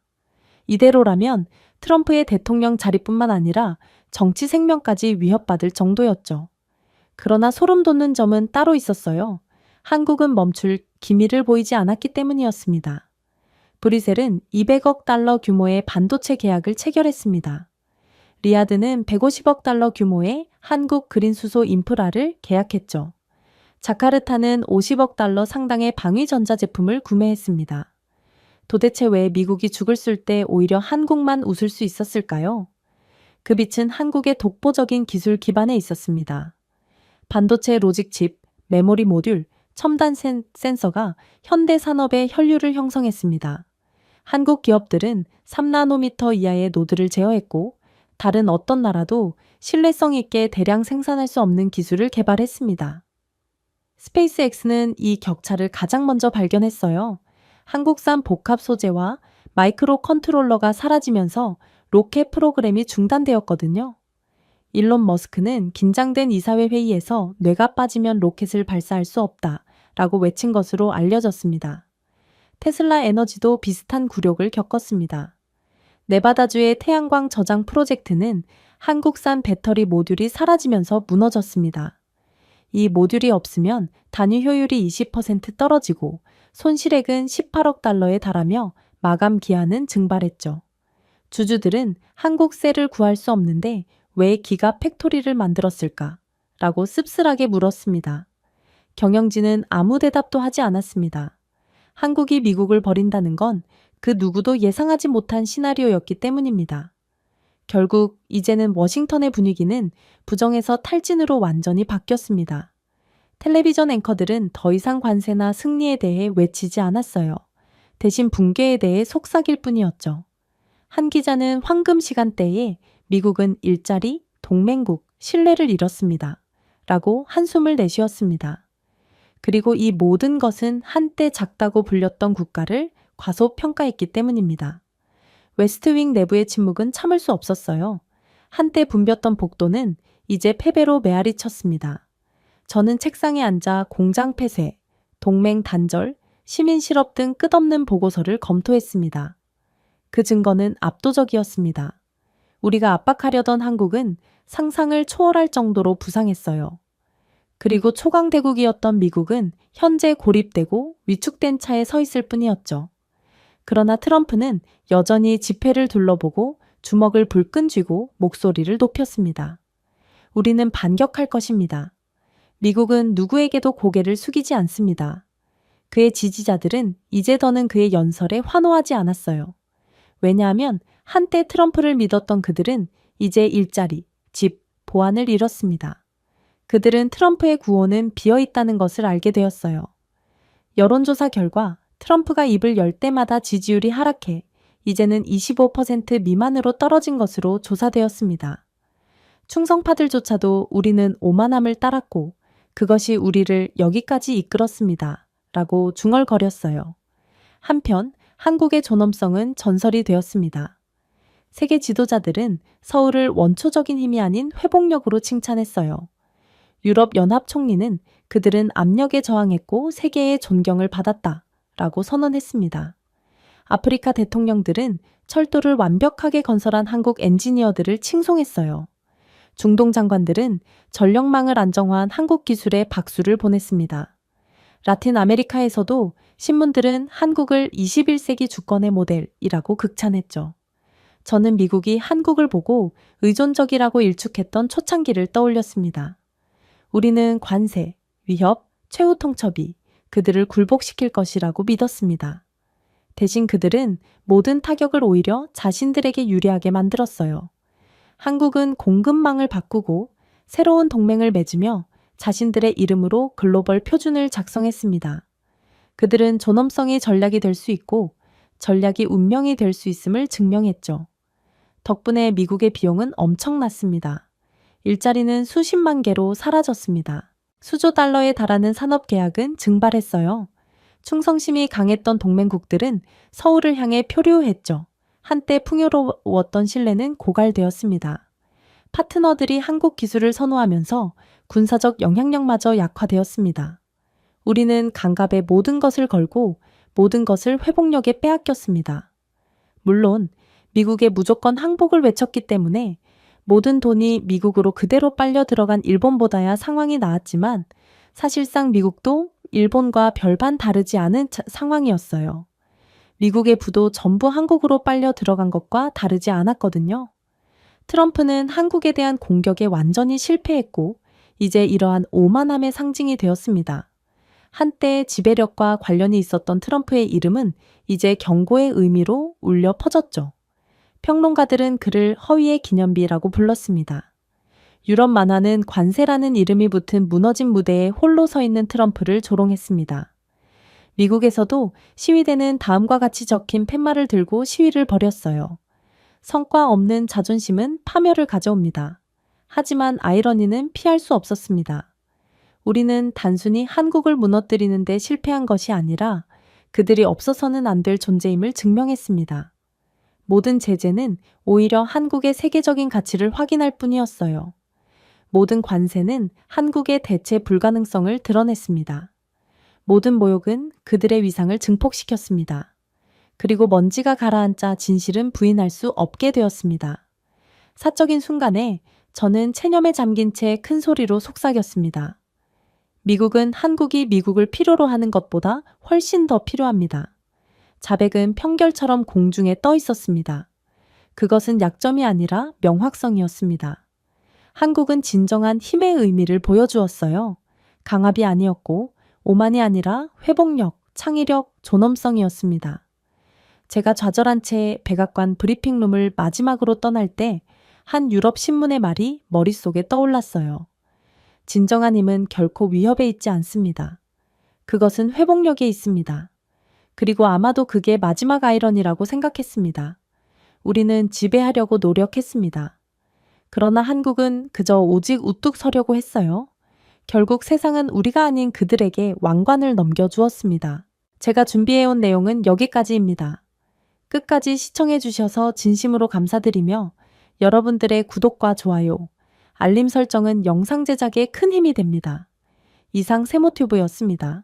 이대로라면 트럼프의 대통령 자리뿐만 아니라 정치 생명까지 위협받을 정도였죠. 그러나 소름 돋는 점은 따로 있었어요. 한국은 멈출 기미를 보이지 않았기 때문이었습니다. 브뤼셀은 200억 달러 규모의 반도체 계약을 체결했습니다. 리야드는 150억 달러 규모의 한국 그린 수소 인프라를 계약했죠. 자카르타는 50억 달러 상당의 방위 전자제품을 구매했습니다. 도대체 왜 미국이 죽을 쓸 때 오히려 한국만 웃을 수 있었을까요? 그 빛은 한국의 독보적인 기술 기반에 있었습니다. 반도체 로직칩, 메모리 모듈, 첨단 센서가 현대 산업의 혈류를 형성했습니다. 한국 기업들은 3나노미터 이하의 노드를 제어했고 다른 어떤 나라도 신뢰성 있게 대량 생산할 수 없는 기술을 개발했습니다. 스페이스X는 이 격차를 가장 먼저 발견했어요. 한국산 복합 소재와 마이크로 컨트롤러가 사라지면서 로켓 프로그램이 중단되었거든요. 일론 머스크는 긴장된 이사회 회의에서 뇌가 빠지면 로켓을 발사할 수 없다 라고 외친 것으로 알려졌습니다. 테슬라 에너지도 비슷한 굴욕을 겪었습니다. 네바다주의 태양광 저장 프로젝트는 한국산 배터리 모듈이 사라지면서 무너졌습니다. 이 모듈이 없으면 단위 효율이 20% 떨어지고 손실액은 18억 달러에 달하며 마감 기한은 증발했죠. 주주들은 한국 셀을 구할 수 없는데 왜 기가 팩토리를 만들었을까? 라고 씁쓸하게 물었습니다. 경영진은 아무 대답도 하지 않았습니다. 한국이 미국을 버린다는 건 그 누구도 예상하지 못한 시나리오였기 때문입니다. 결국 이제는 워싱턴의 분위기는 부정에서 탈진으로 완전히 바뀌었습니다. 텔레비전 앵커들은 더 이상 관세나 승리에 대해 외치지 않았어요. 대신 붕괴에 대해 속삭일 뿐이었죠. 한 기자는 황금 시간대에 미국은 일자리, 동맹국, 신뢰를 잃었습니다. 라고 한숨을 내쉬었습니다. 그리고 이 모든 것은 한때 작다고 불렸던 국가를 과소평가했기 때문입니다. 웨스트윙 내부의 침묵은 참을 수 없었어요. 한때 붐볐던 복도는 이제 패배로 메아리 쳤습니다. 저는 책상에 앉아 공장 폐쇄, 동맹 단절, 시민 실업 등 끝없는 보고서를 검토했습니다. 그 증거는 압도적이었습니다. 우리가 압박하려던 한국은 상상을 초월할 정도로 부상했어요. 그리고 초강대국이었던 미국은 현재 고립되고 위축된 차에 서 있을 뿐이었죠. 그러나 트럼프는 여전히 집회를 둘러보고 주먹을 불끈 쥐고 목소리를 높였습니다. 우리는 반격할 것입니다. 미국은 누구에게도 고개를 숙이지 않습니다. 그의 지지자들은 이제 더는 그의 연설에 환호하지 않았어요. 왜냐하면 한때 트럼프를 믿었던 그들은 이제 일자리, 집, 보안을 잃었습니다. 그들은 트럼프의 구호는 비어있다는 것을 알게 되었어요. 여론조사 결과 트럼프가 입을 열 때마다 지지율이 하락해 이제는 25% 미만으로 떨어진 것으로 조사되었습니다. 충성파들조차도 우리는 오만함을 따랐고 그것이 우리를 여기까지 이끌었습니다. 라고 중얼거렸어요. 한편 한국의 존엄성은 전설이 되었습니다. 세계 지도자들은 서울을 원초적인 힘이 아닌 회복력으로 칭찬했어요. 유럽 연합 총리는 그들은 압력에 저항했고 세계의 존경을 받았다 라고 선언했습니다. 아프리카 대통령들은 철도를 완벽하게 건설한 한국 엔지니어들을 칭송했어요. 중동 장관들은 전력망을 안정화한 한국 기술에 박수를 보냈습니다. 라틴 아메리카에서도 신문들은 한국을 21세기 주권의 모델이라고 극찬했죠. 저는 미국이 한국을 보고 의존적이라고 일축했던 초창기를 떠올렸습니다. 우리는 관세, 위협, 최후 통첩이 그들을 굴복시킬 것이라고 믿었습니다. 대신 그들은 모든 타격을 오히려 자신들에게 유리하게 만들었어요. 한국은 공급망을 바꾸고 새로운 동맹을 맺으며 자신들의 이름으로 글로벌 표준을 작성했습니다. 그들은 존엄성이 전략이 될 수 있고 전략이 운명이 될 수 있음을 증명했죠. 덕분에 미국의 비용은 엄청났습니다. 일자리는 수십만 개로 사라졌습니다. 수조 달러에 달하는 산업 계약은 증발했어요. 충성심이 강했던 동맹국들은 서울을 향해 표류했죠. 한때 풍요로웠던 신뢰는 고갈되었습니다. 파트너들이 한국 기술을 선호하면서 군사적 영향력마저 약화되었습니다. 우리는 강갑에 모든 것을 걸고 모든 것을 회복력에 빼앗겼습니다. 물론 미국에 무조건 항복을 외쳤기 때문에 모든 돈이 미국으로 그대로 빨려 들어간 일본보다야 상황이 나았지만 사실상 미국도 일본과 별반 다르지 않은 상황이었어요. 미국의 부도 전부 한국으로 빨려 들어간 것과 다르지 않았거든요. 트럼프는 한국에 대한 공격에 완전히 실패했고 이제 이러한 오만함의 상징이 되었습니다. 한때 지배력과 관련이 있었던 트럼프의 이름은 이제 경고의 의미로 울려 퍼졌죠. 평론가들은 그를 허위의 기념비라고 불렀습니다. 유럽 만화는 관세라는 이름이 붙은 무너진 무대에 홀로 서 있는 트럼프를 조롱했습니다. 미국에서도 시위대는 다음과 같이 적힌 팻말을 들고 시위를 벌였어요. 성과 없는 자존심은 파멸을 가져옵니다. 하지만 아이러니는 피할 수 없었습니다. 우리는 단순히 한국을 무너뜨리는 데 실패한 것이 아니라 그들이 없어서는 안 될 존재임을 증명했습니다. 모든 제재는 오히려 한국의 세계적인 가치를 확인할 뿐이었어요. 모든 관세는 한국의 대체 불가능성을 드러냈습니다. 모든 모욕은 그들의 위상을 증폭시켰습니다. 그리고 먼지가 가라앉자 진실은 부인할 수 없게 되었습니다. 사적인 순간에 저는 체념에 잠긴 채 큰 소리로 속삭였습니다. 미국은 한국이 미국을 필요로 하는 것보다 훨씬 더 필요합니다. 자백은 평결처럼 공중에 떠 있었습니다. 그것은 약점이 아니라 명확성이었습니다. 한국은 진정한 힘의 의미를 보여주었어요. 강압이 아니었고 오만이 아니라 회복력, 창의력, 존엄성이었습니다. 제가 좌절한 채 백악관 브리핑룸을 마지막으로 떠날 때 한 유럽 신문의 말이 머릿속에 떠올랐어요. 진정한 힘은 결코 위협에 있지 않습니다. 그것은 회복력에 있습니다. 그리고 아마도 그게 마지막 아이러니라고 생각했습니다. 우리는 지배하려고 노력했습니다. 그러나 한국은 그저 오직 우뚝 서려고 했어요. 결국 세상은 우리가 아닌 그들에게 왕관을 넘겨주었습니다. 제가 준비해온 내용은 여기까지입니다. 끝까지 시청해 주셔서 진심으로 감사드리며 여러분들의 구독과 좋아요, 알림 설정은 영상 제작에 큰 힘이 됩니다. 이상 세모튜브였습니다.